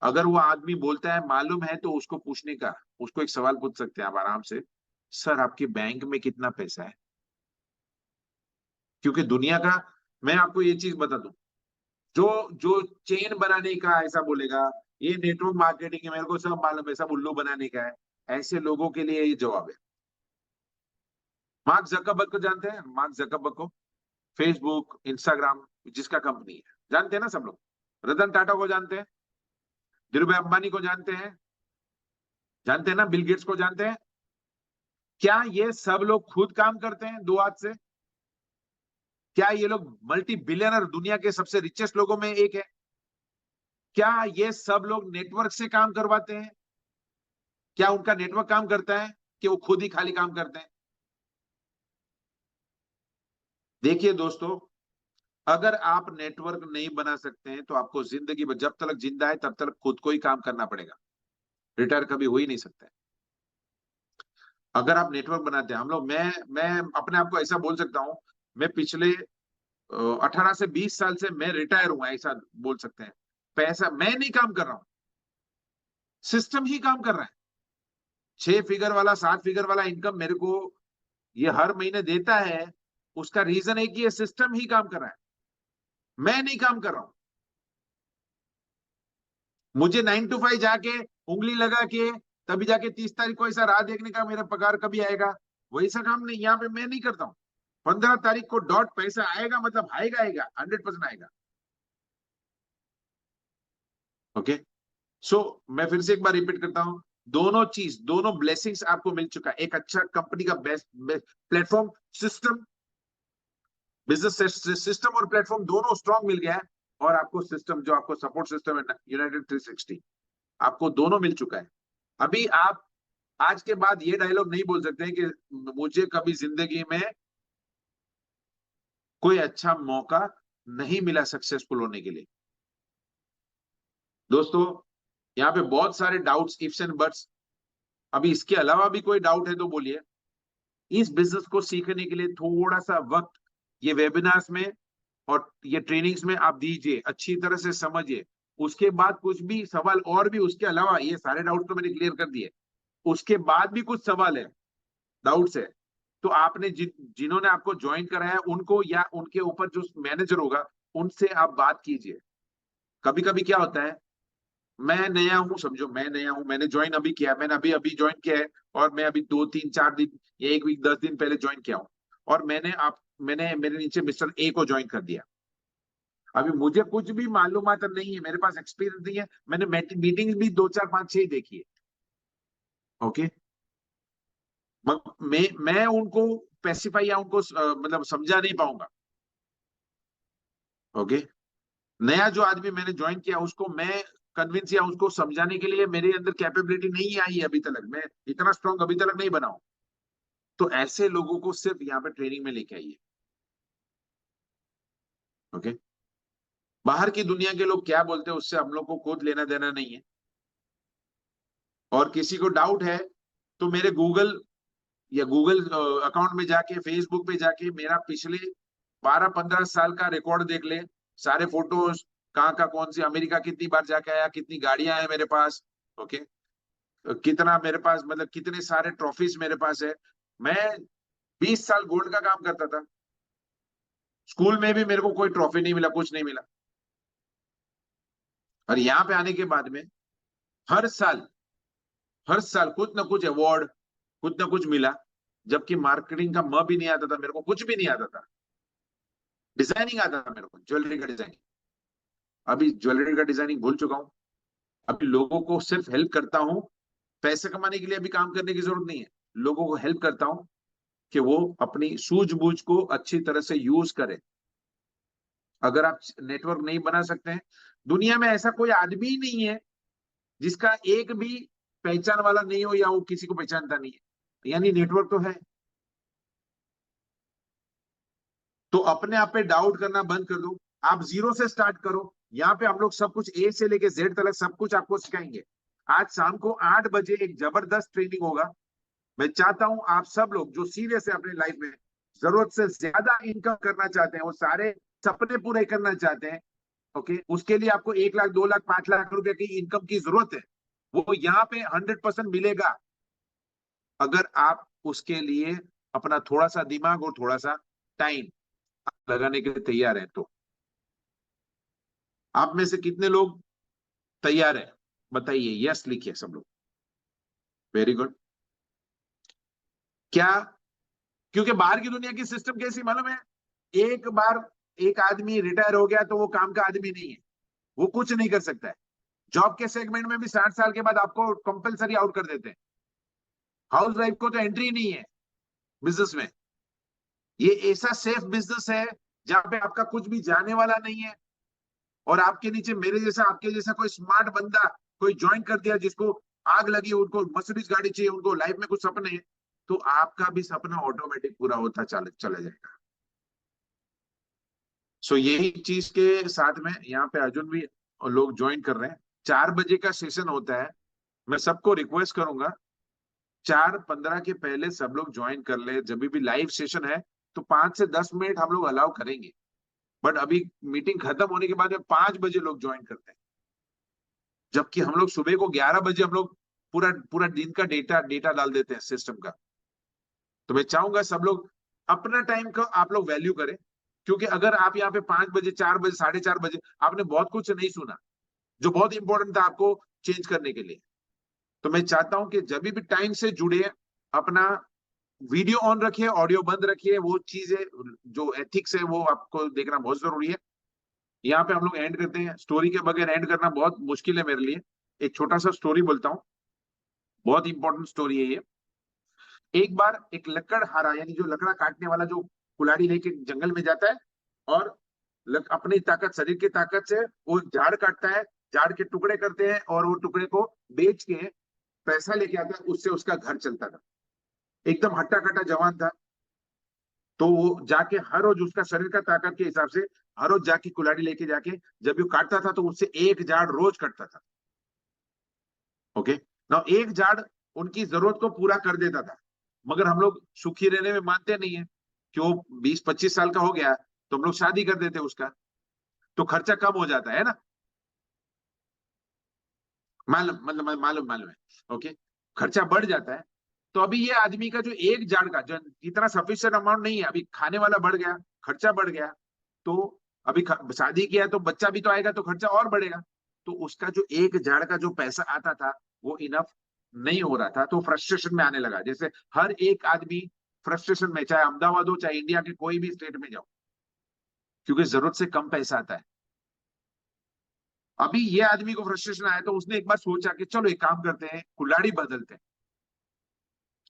अगर वो आदमी बोलता है मालूम है, तो उसको पूछने का, उसको एक सवाल पूछ सकते हैं आप आराम से, सर आपके बैंक में कितना पैसा है? क्योंकि दुनिया का, मैं आपको ये चीज बता दूं, जो जो चेन बनाने का ऐसा बोलेगा, ये नेटवर्क मार्केटिंग है, मेरे को सब मालूम है, सब उल्लू बनाने का है, ऐसे लोगों के लिए ये जवाब है। मार्क जकरबर्ग को जानते हैं? मार्क जकरबर्ग को, फेसबुक, इंस्टाग्राम जिसका कंपनी है, जानते हैं ना सब लोग। रतन टाटा को जानते हैं, धीरू भाई अंबानी को जानते हैं, जानते हैं ना, बिल गेट्स को जानते हैं। क्या ये सब लोग खुद काम करते हैं दो हाथ से? क्या ये लोग मल्टी बिलियनर, दुनिया के सबसे रिचेस्ट लोगों में एक है? क्या ये सब लोग नेटवर्क से काम करवाते हैं? क्या उनका नेटवर्क काम करता है कि वो खुद ही खाली काम करते हैं? देखिए दोस्तों, अगर आप नेटवर्क नहीं बना सकते हैं तो आपको जिंदगी में, जब तक जिंदा है तब तक खुद को ही काम करना पड़ेगा, रिटायर कभी हो ही नहीं सकता है। अगर आप नेटवर्क बनाते हैं, हम लोग, मैं अपने आप को ऐसा बोल सकता हूं, मैं पिछले 18 से 20 साल से मैं रिटायर हुआ, ऐसा बोल सकते हैं। पैसा मैं नहीं काम कर रहा हूं, सिस्टम ही काम कर रहा है। 6 फिगर वाला, 7 फिगर वाला इनकम मेरे को ये हर महीने देता है, उसका रीजन है कि ये सिस्टम ही काम कर रहा है, मैं नहीं काम कर रहा हूं। मुझे 9 to 5 जाके उंगली लगा के तभी जाके 30 तारीख को ऐसा राह देखने का मेरा पगार कभी आएगा, वैसा काम नहीं, यहाँ पे मैं नहीं करता हूँ। 15 तारीख को डॉट पैसा आएगा, मतलब आएगा, आएगा, 100% आएगा। ओके, सो मैं फिर से एक बार रिपीट करता हूं, दोनों चीज, दोनों ब्लेसिंग्स आपको मिल चुका है। एक अच्छा कंपनी का best platform system, business system और प्लेटफॉर्म दोनों स्ट्रांग मिल गया है, और आपको सिस्टम जो आपको सपोर्ट सिस्टम है यूनाइटेड 360, आपको दोनों मिल चुका है। अभी आप आज के बाद ये डायलॉग नहीं बोल सकते हैं कि मुझे कभी जिंदगी में कोई अच्छा मौका नहीं मिला सक्सेसफुल होने के लिए। दोस्तों, यहाँ पे बहुत सारे डाउट्स, इफ्स एंड बट्स, अभी इसके अलावा भी कोई डाउट है तो बोलिए। इस बिजनेस को सीखने के लिए थोड़ा सा वक्त ये वेबिनार्स में और ये ट्रेनिंग्स में आप दीजिए, अच्छी तरह से समझिए। उसके बाद कुछ भी सवाल और भी उसके अलावा, ये सारे डाउट तो मैंने क्लियर कर दिए, उसके बाद भी कुछ सवाल है, डाउट्स है, तो आपने जिन्होंने आपको ज्वाइन कराया उनको या उनके ऊपर जो मैनेजर होगा उनसे आप बात कीजिए। कभी कभी क्या होता है, मैं नया हूं, समझो मैं नया हूं, मैंने ज्वाइन अभी किया, मैंने अभी अभी ज्वाइन किया है, और मैं अभी 2 3 4 दिन या 1 वीक 10 दिन पहले ज्वाइन किया हूं, और मैंने मेरे नीचे मिस्टर ए को ज्वाइन कर दिया। अभी मुझे कुछ भी मालूमात नहीं है, मेरे पास एक्सपीरियंस नहीं है, मैंने मीटिंग भी 2 4 5 6 ही देखी है। ओके, मैं उनको स्पेसिफाई या उनको मतलब समझा नहीं पाऊंगा। ओके, नया जो आदमी मैंने ज्वाइन किया उसको मैं कन्विंस या उसको समझाने के लिए मेरे अंदर कैपेबिलिटी नहीं आई है अभी तक, मैं इतना स्ट्रांग अभी तक नहीं बनाऊं। तो ऐसे लोगों को सिर्फ यहाँ पे ट्रेनिंग में लेके आइए। ओके, बाहर की दुनिया के लोग क्या बोलते हैं उससे हम लोग को खुद लेना देना नहीं है। और किसी को डाउट है तो मेरे गूगल अकाउंट में जाके, फेसबुक पे जाके मेरा पिछले 12 15 साल का रिकॉर्ड देख ले, सारे फोटोज, कहाँ का कौन सी अमेरिका कितनी बार जाके आया, कितनी गाड़ियां हैं मेरे पास। ओके, कितना मेरे पास, मतलब कितने सारे ट्रॉफीज मेरे पास है। मैं 20 साल गोल्ड का काम करता था, स्कूल में भी मेरे को कोई ट्रॉफी नहीं मिला, कुछ नहीं मिला, और यहाँ पे आने के बाद में हर साल कुछ ना कुछ अवार्ड, कुछ ना कुछ मिला। जबकि मार्केटिंग का म भी नहीं आता था मेरे को, कुछ भी नहीं आता था, डिजाइनिंग आता था मेरे को, ज्वेलरी का डिजाइनिंग। अभी ज्वेलरी का डिजाइनिंग भूल चुका हूँ, अभी लोगों को सिर्फ हेल्प करता हूँ। पैसे कमाने के लिए अभी काम करने की जरूरत नहीं है, लोगों को हेल्प करता हूँ कि वो अपनी सूझबूझ को अच्छी तरह से यूज करें। अगर आप नेटवर्क नहीं बना सकते हैं, दुनिया में ऐसा कोई आदमी ही नहीं है जिसका एक भी पहचान वाला नहीं हो या वो किसी को पहचानता नहीं है, यानी नेटवर्क तो है। तो अपने आप पे डाउट करना बंद कर दो, आप जीरो से स्टार्ट करो। यहाँ पे हम लोग सब कुछ ए से लेके जेड तक सब कुछ आपको सिखाएंगे। आज शाम को 8 बजे एक जबरदस्त ट्रेनिंग होगा। मैं चाहता हूं आप सब लोग जो सीरियस है अपनी लाइफ में, जरूरत से ज्यादा इनकम करना चाहते हैं, वो सारे सपने पूरे करना चाहते हैं, ओके, उसके लिए आपको 1 लाख 2 लाख 5 लाख रुपए की इनकम की जरूरत है, वो यहाँ पे 100% मिलेगा, अगर आप उसके लिए अपना थोड़ा सा दिमाग और थोड़ा सा टाइम लगाने के लिए तैयार हैं। तो आप में से कितने लोग तैयार हैं, बताइए, यस लिखिए सब लोग। Very good. क्या, क्योंकि बाहर की दुनिया की सिस्टम कैसी मालूम है, एक बार एक आदमी रिटायर हो गया तो वो काम का आदमी नहीं है, वो कुछ नहीं कर सकता है। जॉब के सेगमेंट में भी 60 साल के बाद आपको कंपलसरी आउट कर देते हैं। हाउस वाइफ को तो एंट्री नहीं है बिजनेस में। ये ऐसा सेफ बिजनेस है जहां पे आपका कुछ भी जाने वाला नहीं है, और आपके नीचे मेरे जैसा, आपके जैसा कोई स्मार्ट बंदा कोई ज्वाइन कर दिया जिसको आग लगी, उनको मर्सिडीज गाड़ी चाहिए, उनको लाइफ में कुछ सपने हैं, तो आपका भी सपना ऑटोमेटिक पूरा होता चला जाएगा। सो यही चीज के साथ में यहाँ पे अर्जुन भी लोग ज्वाइन कर रहे हैं। 4 बजे का सेशन होता है, मैं सबको रिक्वेस्ट करूंगा 4:15 के पहले सब लोग ज्वाइन कर ले। जब भी लाइव सेशन है तो 5 से 10 मिनट हम लोग अलाउ करेंगे, बट अभी मीटिंग खत्म होने के बाद में 5 बजे लोग ज्वाइन करते हैं, जबकि हम लोग सुबह को 11 बजे हम लोग पूरा पूरा दिन का डेटा डाल देते हैं सिस्टम का। तो मैं चाहूंगा सब लोग अपना टाइम का आप लोग वैल्यू करें, क्योंकि अगर आप यहाँ पे 5 बजे 4 बजे 4:30 बजे आपने बहुत कुछ नहीं सुना जो बहुत इंपॉर्टेंट था आपको चेंज करने के लिए। तो मैं चाहता हूं कि जब भी टाइम से जुड़े, अपना वीडियो ऑन रखिए, ऑडियो बंद रखिए, वो चीजें जो एथिक्स है वो आपको देखना बहुत जरूरी है। यहाँ पे हम लोग एंड करते हैं। स्टोरी के बगैर एंड करना बहुत मुश्किल है मेरे लिए। एक छोटा सा स्टोरी बोलता हूँ, बहुत इंपॉर्टेंट स्टोरी है ये। एक बार एक लकड़हारा, यानी जो लकड़ा काटने वाला, जो कुल्हाड़ी लेके जंगल में जाता है और अपनी ताकत, शरीर की ताकत से वो झाड़ काटता है, झाड़ के टुकड़े करते हैं और वो टुकड़े को बेच के पैसा लेके आता है, उससे उसका घर चलता था। एकदम हट्टा कट्टा जवान था। तो वो जाके हर रोज उसका शरीर का ताकत के हिसाब से हर रोज जाके कुल्हाड़ी लेके जाके जब वो काटता था तो उससे एक झाड़ रोज कटता था। ओके ना, एक झाड़ उनकी जरूरत को पूरा कर देता था। मगर हम लोग सुखी रहने में मानते नहीं है कि वो 20-25 साल का हो गया तो हम लोग शादी कर देते उसका, तो खर्चा कम हो जाता है ना। मालूम, मतलब मालूम मालूम है। ओके, खर्चा बढ़ जाता है। तो अभी ये आदमी का जो एक झाड़ का जो इतना सफिशियंट अमाउंट नहीं है, अभी खाने वाला बढ़ गया, खर्चा बढ़ गया। तो अभी शादी किया तो बच्चा भी तो आएगा तो खर्चा और बढ़ेगा। तो उसका जो एक झाड़ का जो पैसा आता था वो इनफ नहीं हो रहा था, तो फ्रस्ट्रेशन में आने लगा। जैसे हर एक आदमी फ्रस्ट्रेशन में, चाहे अहमदाबाद हो चाहे इंडिया के कोई भी स्टेट में जाओ, क्योंकि जरूरत से कम पैसा आता है। अभी ये आदमी को फ्रस्ट्रेशन आया तो उसने एक बार सोचा कि चलो एक काम करते हैं, कुल्हाड़ी बदलते हैं।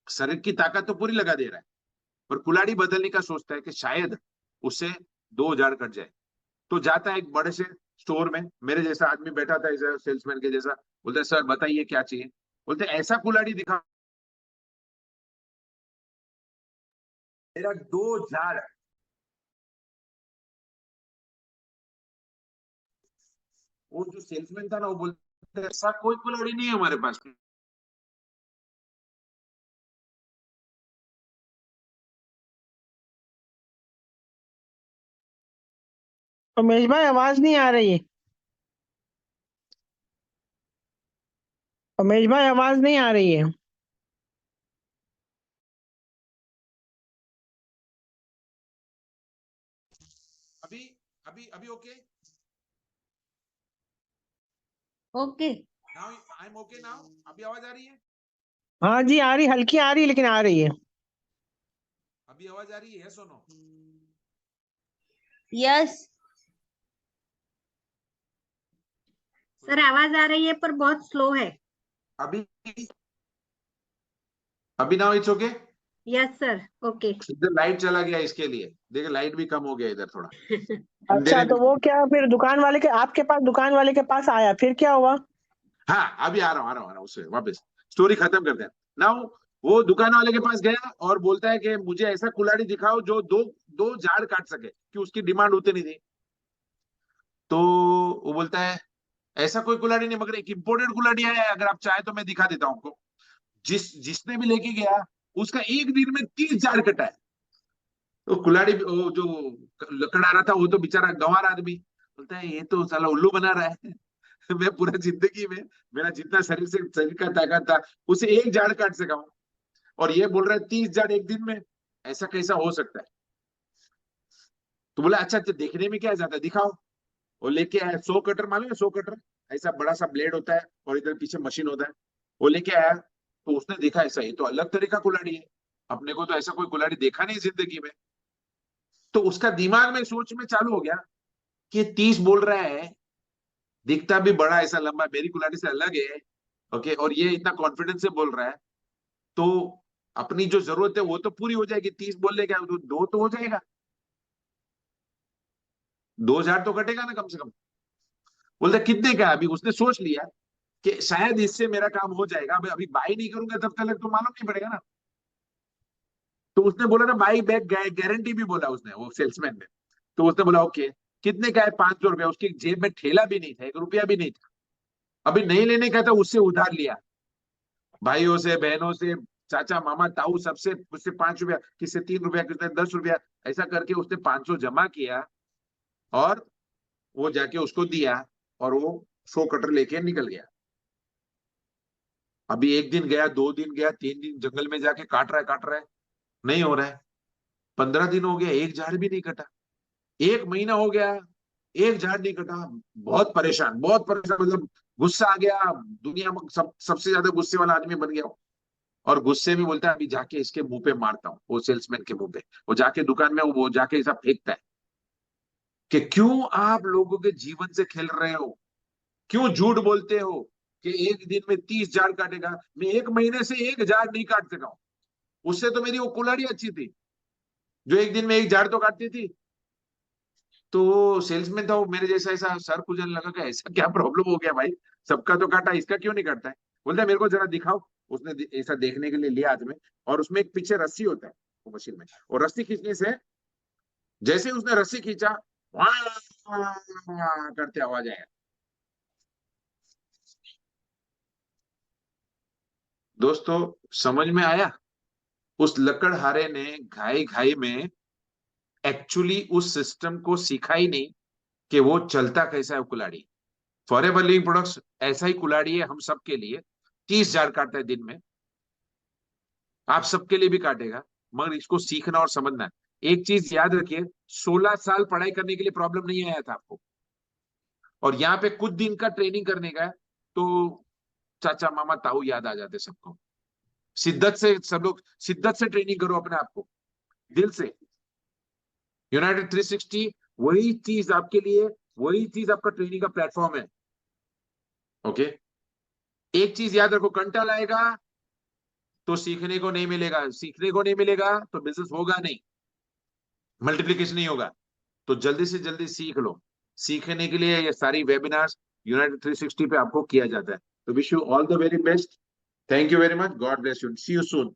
शरीर की ताकत तो पूरी लगा दे रहा है, पर कुल्हाड़ी बदलने का सोचता है कि शायद उससे 2 झाड़ कट जाए। तो जाता है एक बड़े से स्टोर में, मेरे जैसा आदमी बैठा था ऐसा सेल्समैन के जैसा। बोलते हैं सर बताइए क्या चाहिए। बोलते हैं ऐसा कुल्हाड़ी दिखा मेरा 2 झाड़। वो जो सेल्समैन था ना वो बोलते हैं ऐसा कोई कुल्हाड़ी नहीं है हमारे पास। उमेश भाई आवाज नहीं आ रही है। उमेश भाई आवाज नहीं आ रही है। अभी अभी अभी okay, okay. Now I am okay now. अभी आवाज आ रही है? हाँ जी आ रही, हल्की आ रही है लेकिन आ रही है। अभी आवाज आ रही है सुनो। यस सर, आवाज आ रही है पर बहुत स्लो है। अभी अभी now it's okay. Yes sir, okay. इधर लाइट चला गया इसके लिए, देखिए लाइट भी कम हो गया इधर थोड़ा अच्छा अंधेरे तो में। वो क्या फिर दुकान वाले के, आपके पास दुकान वाले के पास आया, फिर क्या हुआ? हाँ अभी आ रहा हूँ उससे वापस। स्टोरी खत्म करते हैं ना। वो दुकान वाले के पास गया और बोलता है कि मुझे ऐसा कुल्हाड़ी दिखाओ जो दो दो झाड़ काट सके, कि उसकी डिमांड उतनी थी। तो वो बोलता है ऐसा कोई कुल्हाड़ी नहीं, मगर एक इम्पोर्टेड कुल्हाड़ी है, अगर आप चाहे तो मैं दिखा देता हूँ आपको। जिसने भी लेके गया उसका एक दिन में 30 झाड़ कटा है। तो कुल्हाड़ी वो जो लकड़ आ रहा था वो तो बेचारा गंवार आदमी, बोलता है ये तो साला उल्लू बना रहा है मैं पूरा जिंदगी में मेरा जितना शरीर का ताकत था उसे एक झाड़ काट सका हूं, और ये बोल रहा है 30 झाड़ एक दिन में, ऐसा कैसा हो सकता है। तो बोला अच्छा तो देखने में क्या जाता है, दिखाओ। वो लेके आया 100 कटर, मालूम है 100 कटर, ऐसा बड़ा सा ब्लेड होता है और इधर पीछे मशीन होता है। वो लेके आया तो उसने देखा ऐसा, ये तो अलग तरह का कुल्हाड़ी है, अपने को तो ऐसा कोई कुल्हाड़ी देखा नहीं जिंदगी में। तो उसका दिमाग में सोच में चालू हो गया कि 30 बोल रहा है, दिखता भी बड़ा ऐसा लंबा मेरी कुल्हाड़ी से अलग है। ओके, और ये इतना कॉन्फिडेंस से बोल रहा है, तो अपनी जो जरूरत है वो तो पूरी हो जाएगी। 30 बोलने क्या, तो 2 तो हो जाएगा, 2 झाड़ तो कटेगा ना कम से कम। बोलते कितने का है? अभी उसने सोच लिया कि शायद इससे मेरा काम हो जाएगा, अभी बाई नहीं करूंगा तब तक तो मालूम नहीं पड़ेगा ना। तो उसने बोला ना बाई बैक गारंटी भी बोला उसने, वो सेल्समैन ने। तो उसने बोला ओके, कितने का है? 500 रुपया। उसकी जेब में ठेला भी नहीं था, 1 रुपया भी नहीं था। अभी नहीं लेने का था, उससे उधार लिया, भाइयों से, बहनों से, चाचा मामा ताऊ सबसे, उससे 5 रुपया, किससे 3 रुपया, किसने 10 रुपया, ऐसा करके उसने 500 जमा किया और वो जाके उसको दिया और वो 100 कटर लेके निकल गया। अभी एक दिन गया, 2 दिन गया, 3 दिन जंगल में जाके काट रहा है, नहीं हो रहा है। 15 दिन हो गया, एक झाड़ भी नहीं कटा। एक महीना हो गया, एक झाड़ नहीं कटा। बहुत परेशान, मतलब गुस्सा आ गया। दुनिया में सबसे ज्यादा गुस्से वाला आदमी बन गया। और गुस्से में बोलता है अभी जाके इसके मुंह पे मारता हूँ, वो सेल्समैन के मुंह पे। वो जाके दुकान में वो जाके ऐसा फेंकता है कि क्यों आप लोगों के जीवन से खेल रहे हो, क्यों झूठ बोलते हो कि एक दिन में 30 झाड़ काटेगा। मैं एक महीने से एक झाड़ नहीं काट सका हूं, उससे तो मेरी वो कुल्हाड़ी अच्छी थी जो एक दिन में एक झाड़ तो काटती थी। तो सेल्समैन था वो, मेरे जैसा ऐसा सर खुजने लगा कि ऐसा क्या प्रॉब्लम हो गया भाई, सबका तो काटा, इसका क्यों नहीं काटता है। बोलता है मेरे को जरा दिखाओ। उसने ऐसा देखने के लिए लिया हाथ में, और उसमें एक पीछे रस्सी होता है वो मशीन में, और रस्सी खींचने से जैसे ही उसने रस्सी खींचा, वाह करते आवाज आया। दोस्तों समझ में आया, उस लकड़हारे ने घाई घाई में एक्चुअली उस सिस्टम को सीखा ही नहीं कि वो चलता कैसा है वो कुल्हाड़ी। फॉरएवर लिविंग प्रोडक्ट्स ऐसा ही कुल्हाड़ी है हम सबके लिए, 30 झाड़ काटता है दिन में, आप सबके लिए भी काटेगा, मगर इसको सीखना और समझना है। एक चीज याद रखिए, 16 साल पढ़ाई करने के लिए प्रॉब्लम नहीं आया था आपको, और यहाँ पे कुछ दिन का ट्रेनिंग करने का है, तो चाचा मामा ताऊ याद आ जाते सबको। शिद्दत से सब लोग शिद्दत से ट्रेनिंग करो अपने आप को, दिल से। यूनाइटेड 360 वही चीज आपके लिए, वही चीज आपका ट्रेनिंग का प्लेटफॉर्म है। ओके, एक चीज याद रखो, कंटल आएगा तो सीखने को नहीं मिलेगा, सीखने को नहीं मिलेगा तो बिजनेस होगा नहीं, मल्टीप्लिकेशन नहीं होगा। तो जल्दी से जल्दी सीख लो। सीखने के लिए ये सारी वेबिनार्स यूनाइटेड 360 पे आपको किया जाता है। तो wish you all the very best. Thank you very much, God bless you, see you soon.